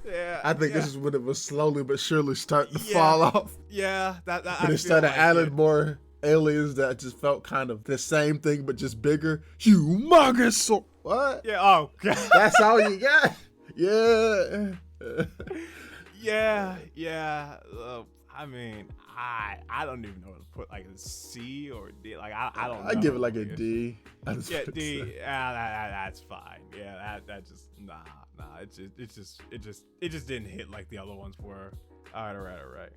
Yeah, I think this is when it was slowly but surely starting to fall off. Yeah, that when they started adding more aliens that just felt kind of the same thing but just bigger. Humongous. What? Yeah. Oh god. That's all you got. Yeah. Yeah. I mean, I don't even know what to put, like a C or a D. Like I don't know. I give it like a D. Yeah, D. That's fine. Yeah, that just nah. It just didn't hit like the other ones were. All right.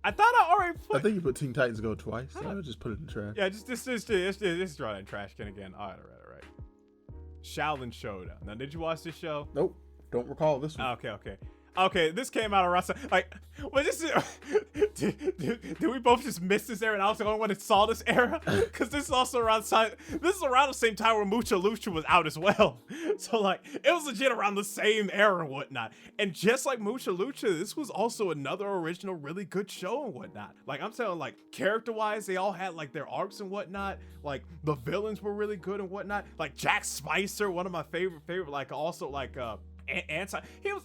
I thought I already put. I think you put Teen Titans Go twice. So I would just put it in the trash. Yeah, just throw that in trash can again. All right. Shaolin Showdown. Now, did you watch this show? Nope. Don't recall this one. Okay, this came out around like, was this? Did we both just miss this era? And I was the only one that saw this era because this is also around time. This is around the same time where Mucha Lucha was out as well. So like, it was legit around the same era and whatnot. And just like Mucha Lucha, this was also another original, really good show and whatnot. Like I'm saying, like character-wise, they all had like their arcs and whatnot. Like the villains were really good and whatnot. Like Jack Spicer, one of my favorite. Like also like I feel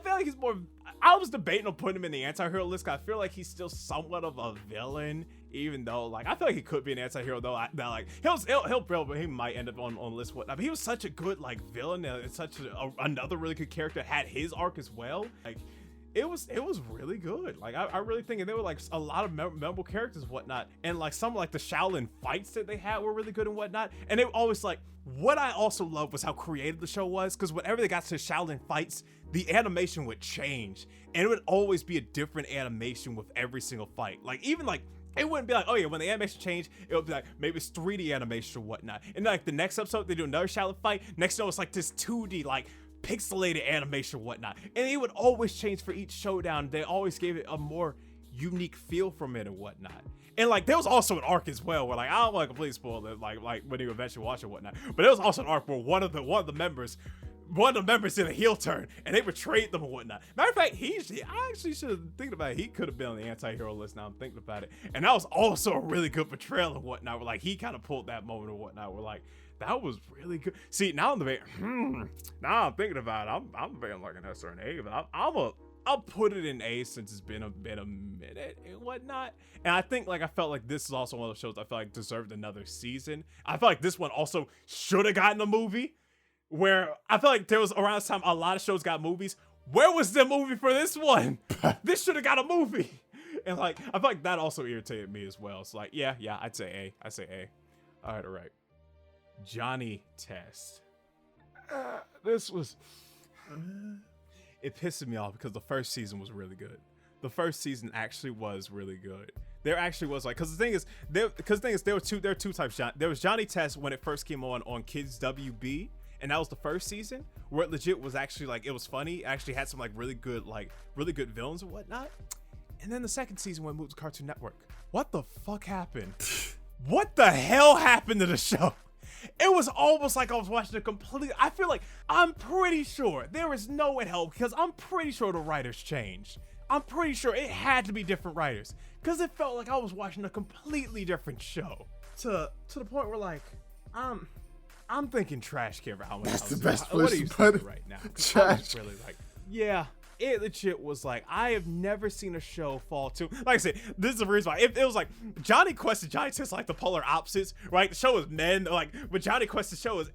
like he's more. I was debating on putting him in the anti-hero list because I feel like he's still somewhat of a villain, even though like I feel like he could be an anti-hero though. He might end up on the list whatnot. But he was such a good like villain and such another really good character. Had his arc as well. Like it was really good. Like I really think, and there were like a lot of memorable characters and whatnot, and like some like the Shaolin fights that they had were really good and whatnot. And they were always like, what I also loved was how creative the show was, because whenever they got to Shaolin fights, the animation would change, and it would always be a different animation with every single fight. Like even like it wouldn't be like, oh yeah, when the animation changed, it would be like maybe it's 3D animation or whatnot. And like the next episode, they do another Shaolin fight. Next show, it's like this 2D like pixelated animation or whatnot, and it would always change for each showdown. They always gave it a more unique feel from it and whatnot. And like there was also an arc as well where like I don't want to completely spoil it, like when you eventually watch it and whatnot, but there was also an arc where one of the members did a heel turn and they betrayed them and whatnot. Matter of fact, I actually should have thinking about it. He could have been on the anti-hero list now I'm thinking about it, and that was also a really good betrayal and whatnot where like he kind of pulled that moment and whatnot where like that was really good. See, now I'm debating. Now I'm thinking about it. I'm debating like an S or an A, but I'll put it in A since it's been a minute and whatnot. And I think like I felt like this is also one of those shows I felt like deserved another season. I felt like this one also should have gotten a movie. Where I feel like there was around this time a lot of shows got movies. Where was the movie for this one? This should have got a movie. And like I feel like that also irritated me as well. It's like yeah, I'd say A. All right. Johnny Test. This was. It pissed me off because the first season was really good. The first season actually was really good. There actually was like, because the thing is, there were two types. There was Johnny Test when it first came on Kids WB, and that was the first season where it legit was actually like, it was funny. It actually had some like really good villains and whatnot. And then the second season when it moved to Cartoon Network, what the fuck happened? What the hell happened to the show? It was almost like I was watching a complete. I feel like I'm pretty sure there is no in hell because I'm pretty sure the writers changed. I'm pretty sure it had to be different writers because it felt like I was watching a completely different show. To the point where like I'm thinking trash can for how much. That's the best place what are you to put it right now? Trash. Really like yeah. It legit was like, I have never seen a show fall to, like I said, this is the reason why. It was like, Johnny Quest and Johnny Test like the polar opposites, right? The show was men, like, but Johnny Quest's show was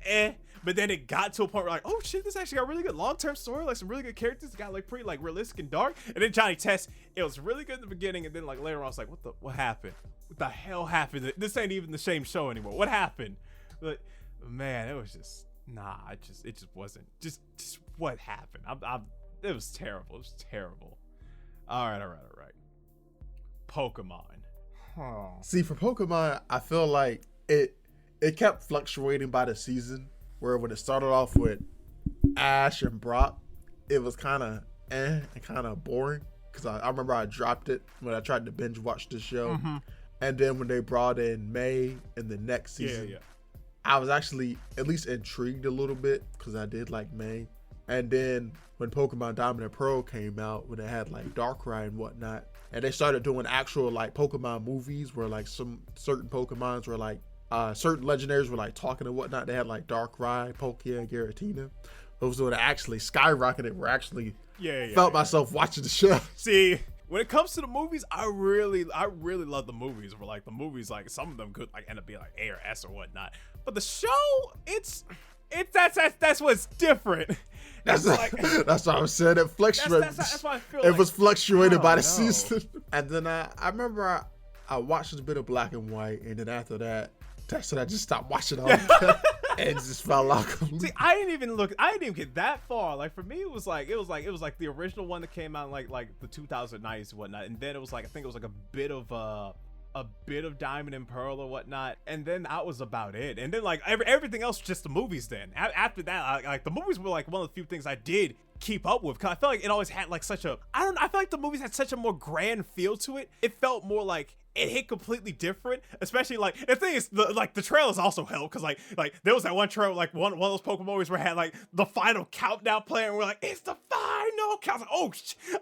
but then it got to a point where like, oh shit, this actually got a really good long-term story, like some really good characters, it got like pretty like realistic and dark. And then Johnny Test, it was really good in the beginning, and then like later on, I was like, what happened? What the hell happened? This ain't even the same show anymore. What happened? But man, it was just, it just wasn't, just what happened? It was terrible. It was terrible. All right. Pokemon. See, for Pokemon, I feel like it kept fluctuating by the season. Where when it started off with Ash and Brock, it was kind of and kind of boring. Because I remember I dropped it when I tried to binge watch the show. Mm-hmm. And then when they brought in May in the next season, I was actually at least intrigued a little bit because I did like May. And then when Pokemon Diamond and Pearl came out, when it had like Darkrai and whatnot, and they started doing actual like Pokemon movies where like some certain Pokemons were like, certain legendaries were like talking and whatnot. They had like Darkrai, Palkia, and Giratina. Those were actually skyrocketed. Were actually felt myself watching the show. See, when it comes to the movies, I really love the movies. Where like the movies, like some of them could like end up being like A or S or whatnot. But the show, that's what's different. That's what I was saying. It fluctuated. That's why I feel it was fluctuated by the season. And then I remember I watched a bit of Black and White, and then after that, that's when I just stopped watching all that. And it just fell off. See, I didn't even get that far. Like for me, it was like the original one that came out in like the 2009s and whatnot, and then it was like I think it was like a bit of Diamond and Pearl or whatnot, and then that was about it. And then like everything else was just the movies. Then after that, like the movies were like one of the few things I did keep up with, because I felt like it always had like such a, I feel like the movies had such a more grand feel to it. It felt more like it hit completely different, especially like the thing is the trailers also helped, because like there was that one trailer, like one of those Pokemon movies where it had like the final countdown playing, and we're like, it's the final count. Like, oh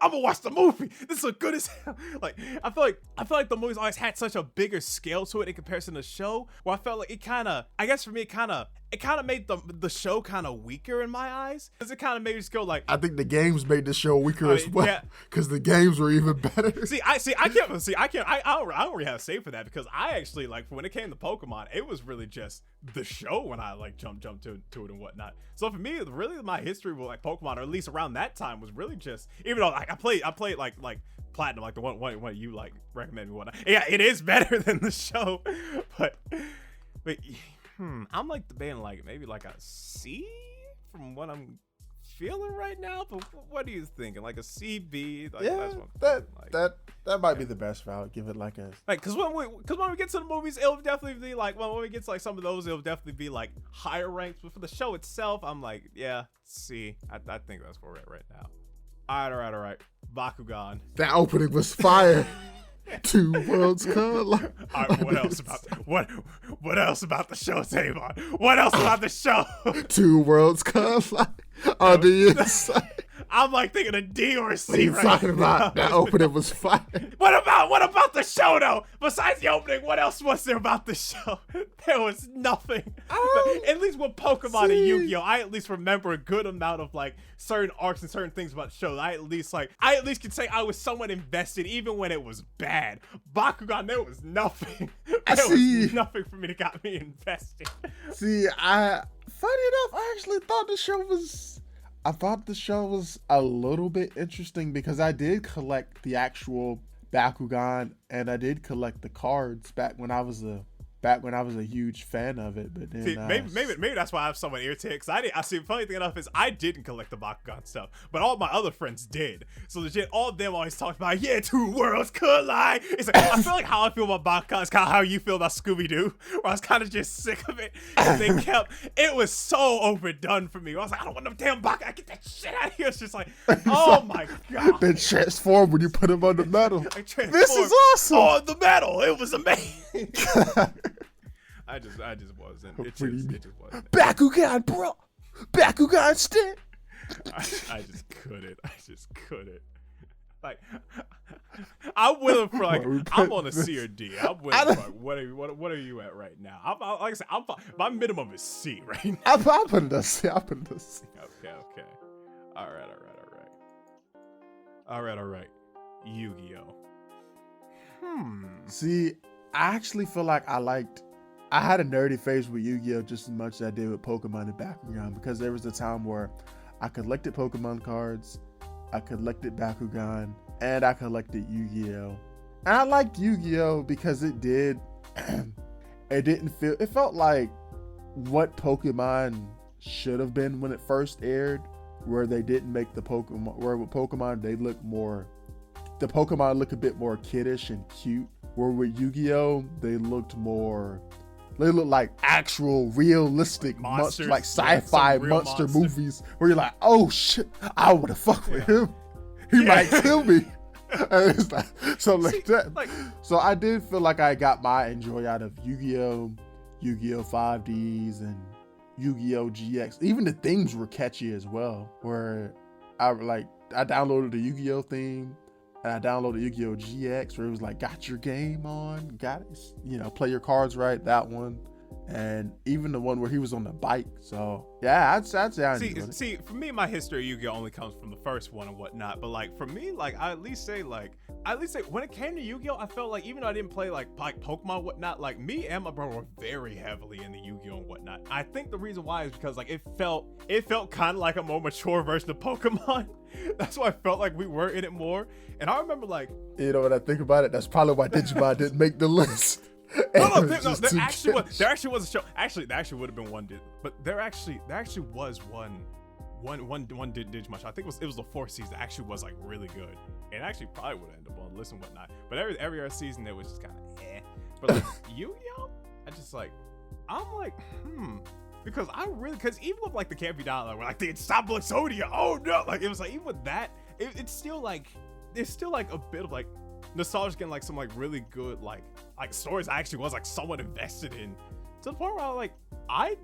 I'm gonna watch the movie, this is good as hell. Like I feel like the movies always had such a bigger scale to it in comparison to the show, where I felt like it kind of, I guess for me, it kind of made the show kind of weaker in my eyes, because it kind of made me just go like, I think the games made the show weaker as well, because the games were even better. I don't really have to say for that, because I actually, like, when it came to Pokemon, it was really just the show when I like jumped to it and whatnot. So for me, really my history with like Pokemon, or at least around that time, was really just, even though like I played like Platinum, like the one you like recommend me whatnot. Yeah, it is better than the show, but I'm like debating like maybe like a C from what I'm feeling right now. But what are you thinking? Like a CB? Like, yeah, that might be the best route. Give it like a, like, because when we get to the movies, it'll definitely be like, when we get to like some of those, it'll definitely be like higher ranks. But for the show itself, I'm like, yeah, C. I think that's where we're at right now. All right. Bakugan. That opening was fire. Two worlds collide. All right, what else about the show, Tavon? What else about the show? Two worlds collide on the inside. I'm like thinking a D or a C. What are you talking about? That opening was fire. What about the show though? Besides the opening, what else was there about the show? There was nothing. At least with Pokemon and Yu-Gi-Oh, I at least remember a good amount of like certain arcs and certain things about the show. I at least can say I was somewhat invested even when it was bad. Bakugan, there was nothing. Was nothing for me to got me invested. See, funny enough, I actually thought the show was a little bit interesting because I did collect the actual Bakugan and I did collect the cards back when I was a huge fan of it. But then see, maybe that's why I'm somewhat irritated. Cause I see. Funny thing enough is I didn't collect the Bakugan stuff, but all my other friends did. So legit, all of them always talked about two worlds collide. It's like I feel like how I feel about Bakugan is kind of how you feel about Scooby-Doo, where I was kind of just sick of it. And it was so overdone for me. I was like, I don't want no damn Bakugan. Get that shit out of here. It's just like, oh my god. They transform when you put them on the metal. This is awesome. On the metal, it was amazing. I just wasn't. It just wasn't. Bakugan, bro. Bakugan stick. I just couldn't. Like, I'm willing for like, I'm on a C or D. I'm willing for like, what are you at right now? Like I said, I'm fine. My minimum is C right now. I'll put it a C. Okay. All right. Yu-Gi-Oh. See, I actually feel like I had a nerdy phase with Yu-Gi-Oh just as much as I did with Pokemon and Bakugan because there was a time where I collected Pokemon cards, I collected Bakugan, and I collected Yu-Gi-Oh. And I liked Yu-Gi-Oh because it felt like what Pokemon should have been when it first aired, where they didn't make the Pokemon, where with Pokemon the Pokemon look a bit more kiddish and cute, where with Yu-Gi-Oh they looked like actual realistic monsters, like sci-fi monster movies where you're like, oh shit, I want to fuck with him. He might kill me. And it's like something like that. So I did feel like I got my enjoy out of Yu-Gi-Oh, Yu-Gi-Oh 5Ds and Yu-Gi-Oh GX. Even the themes were catchy as well, where I downloaded the Yu-Gi-Oh theme. And I downloaded Yu-Gi-Oh GX where it was like, got your game on, got it, play your cards right, that one. And even the one where he was on the bike. So yeah, I'd say I enjoyed it. See, for me, my history of Yu-Gi-Oh only comes from the first one and whatnot. But like for me, like I at least say when it came to Yu-Gi-Oh, I felt like even though I didn't play like Pokemon and whatnot, like me and my brother were very heavily into Yu-Gi-Oh and whatnot. I think the reason why is because like it felt kind of like a more mature version of Pokemon. That's why I felt like we were in it more. And I remember like, when I think about it, that's probably why Digimon didn't make the list. There actually was a show. Actually, there actually would have been one. But there actually was one Digimon show. I think it was the fourth season. That actually was like really good, and actually probably would end up on the list and whatnot. But every other season it was just kind of eh. But like Yu-Gi-Oh, I'm like because even with like the Can't Be Down, like we're like the Ensemble Exodia. Oh no, like it was like even with that, it's still like there's still like a bit of like nostalgia and like some like really good like stories I actually was like somewhat invested in, to the point where I'm like I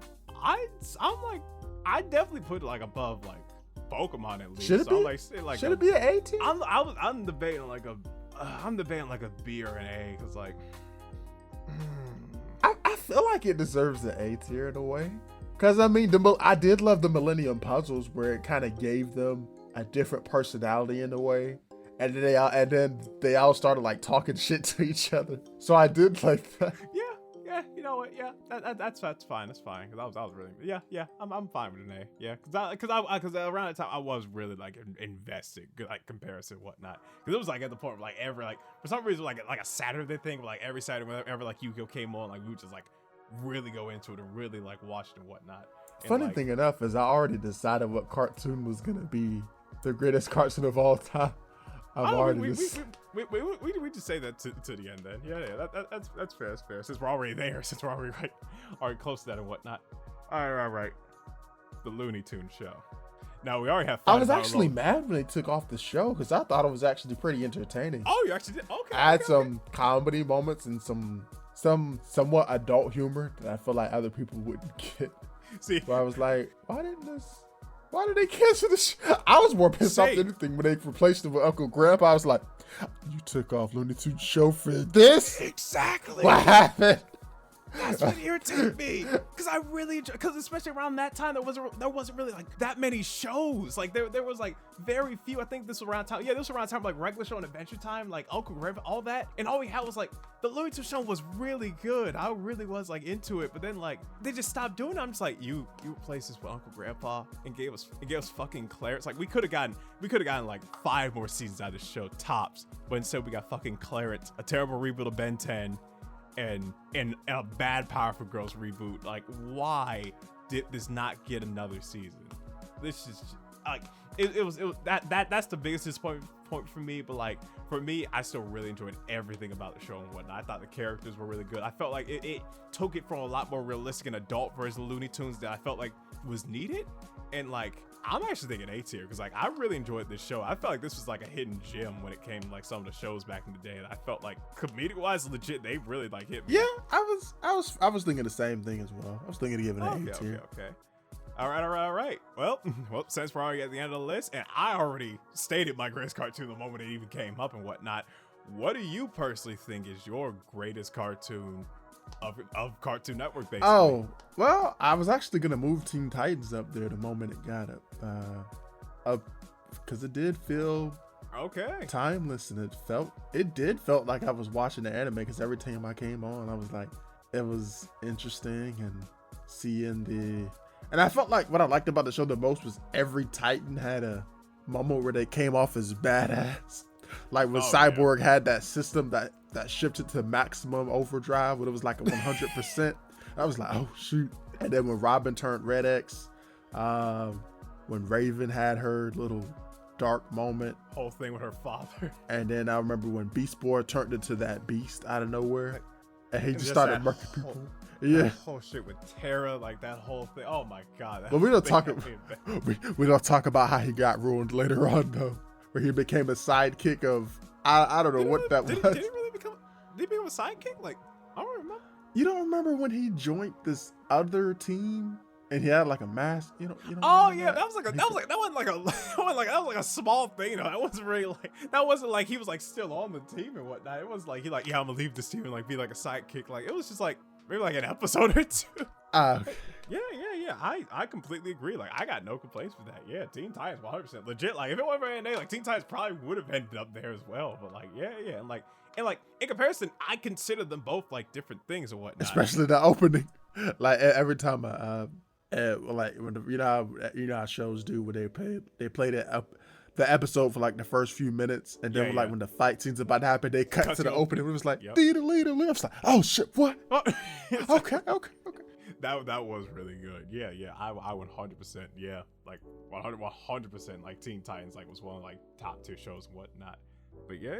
definitely put it like above like Pokemon at least. Should it be? Should it be an A tier? I'm debating like a B or an A because like I feel like it deserves an A tier in a way. Because I mean, I did love the Millennium Puzzles where it kind of gave them a different personality in a way. And then they all started like talking shit to each other. So I did like that. Yeah, you know what? Yeah, that's fine. That's fine. Because I was really I'm fine with an A. Yeah, because around that time I was really like invested, like comparison and whatnot. Because it was like at the point of like every like for some reason like a Saturday thing, like every Saturday whenever like Yu-Gi-Oh came on, like we would just like really go into it and really like watch it and whatnot. And, funny thing enough is I already decided what cartoon was gonna be the greatest cartoon of all time. We just say that to the end then. Yeah, that's fair. That's fair. Since we're already there, since we're already close to that and whatnot. All right. The Looney Tunes show. Now we already have. I was actually mad when they took off the show because I thought it was actually pretty entertaining. Oh, you actually did? Okay. I had some comedy moments and some somewhat adult humor that I feel like other people wouldn't get. See, but I was like, why didn't this? Why did they cancel this? I was more pissed off than anything when they replaced him with Uncle Grandpa. I was like, you took off Looney Tunes show for this? Exactly. What happened? That's what irritated me, because I really enjoy, because especially around that time there wasn't really like that many shows. Like there was like very few. I think this was around time. Yeah, this was around time like regular show and Adventure Time, like Uncle Grandpa, all that. And all we had was like the Looney Tunes show was really good. I really was like into it, but then like they just stopped doing it. I'm just like, you replaced this with Uncle Grandpa and gave us fucking Clarence. Like we could have gotten like 5 more seasons out of the show tops, but instead we got fucking Clarence, a terrible reboot of Ben 10. And a bad Powerpuff Girls reboot. Like, why did this not get another season? This is like that's the biggest disappointment for me. But like for me, I still really enjoyed everything about the show and whatnot. I thought the characters were really good. I felt like it took it from a lot more realistic and adult version of Looney Tunes that I felt like was needed. And like I'm actually thinking A tier, because like I really enjoyed this show. I felt like this was like a hidden gem when it came to like some of the shows back in the day. I felt like comedic wise, legit, they really like hit me. Yeah, I was thinking the same thing as well. I was thinking to give it an A tier. Okay. All right. Well, since we're already at the end of the list, and I already stated my greatest cartoon the moment it even came up and whatnot, what do you personally think is your greatest cartoon of Cartoon Network, basically? Oh, well, I was actually gonna move Teen Titans up there the moment it got up because it did feel timeless, and it did felt like I was watching the anime, because every time I came on, I was like, it was interesting and seeing and I felt like what I liked about the show the most was every Titan had a moment where they came off as badass. Like when Cyborg had that system that shifted to maximum overdrive when it was like a 100%. I was like, oh shoot. And then when Robin turned Red X, when Raven had her little dark moment. Whole thing with her father. And then I remember when Beast Boy turned into that beast out of nowhere. And he just started murking people. That whole shit with Terra, like that whole thing. Oh my god. But we don't talk about how he got ruined later on though, where he became a sidekick of I don't know what that was. Did he become a sidekick? Like, I don't remember. You don't remember when he joined this other team and he had like a mask? You know. Oh yeah, that wasn't like a small thing. That wasn't really like, that wasn't like he was like still on the team and whatnot. It was like he like, yeah, I'm gonna leave this team and like be like a sidekick. Like it was just like maybe like an episode or two. Yeah. I completely agree. Like I got no complaints with that. Yeah, Teen Titans 100% legit. Like if it wasn't for NA, like Teen Titans probably would have ended up there as well. But like yeah, and like in comparison, I consider them both like different things and whatnot. Especially the opening. Like every time like when you know how shows do where they play the episode for like the first few minutes, and then when the fight scene's about to happen, they cut to the opening. It was like leader. I was like, oh shit, what? Okay. That was really good. Yeah. I 100%. Yeah, like 100%. Like Teen Titans like was one of like top tier shows and whatnot. But yeah.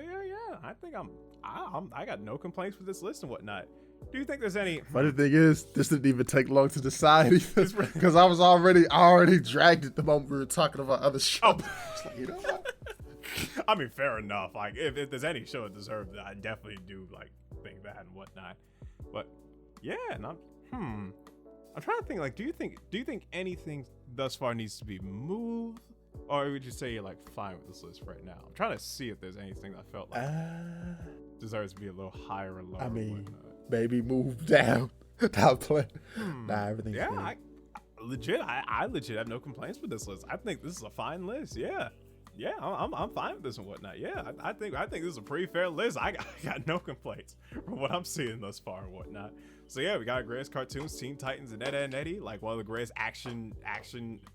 I think I got no complaints with this list and whatnot. Do you think there's any? Funny thing is, this didn't even take long to decide because I already dragged it the moment we were talking about other shows. Like, you know what? I mean, fair enough. Like if there's any show that deserves that, I definitely do like think that and whatnot. But yeah, and I'm trying to think. Like, do you think anything thus far needs to be moved, or would you say you're like fine with this list right now? I'm trying to see if there's anything that I felt like deserves to be a little higher or lower. I mean, maybe move down. Downplay. Nah, everything's good. I legit have no complaints with this list. I think this is a fine list. Yeah, I'm fine with this and whatnot. Yeah, I think this is a pretty fair list. I got no complaints from what I'm seeing thus far and whatnot. So yeah, we got our greatest cartoons, Teen Titans and Ed, Edd n Eddy, like one of the greatest action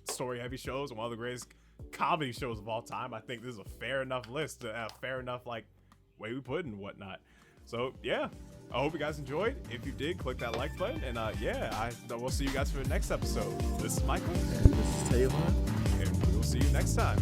story heavy shows and one of the greatest comedy shows of all time. I think this is a fair enough list, a fair enough like way we put it and whatnot. So yeah, I hope you guys enjoyed. If you did, click that like button, and we'll see you guys for the next episode. This is Michael. And this is Tavon. And we'll see you next time.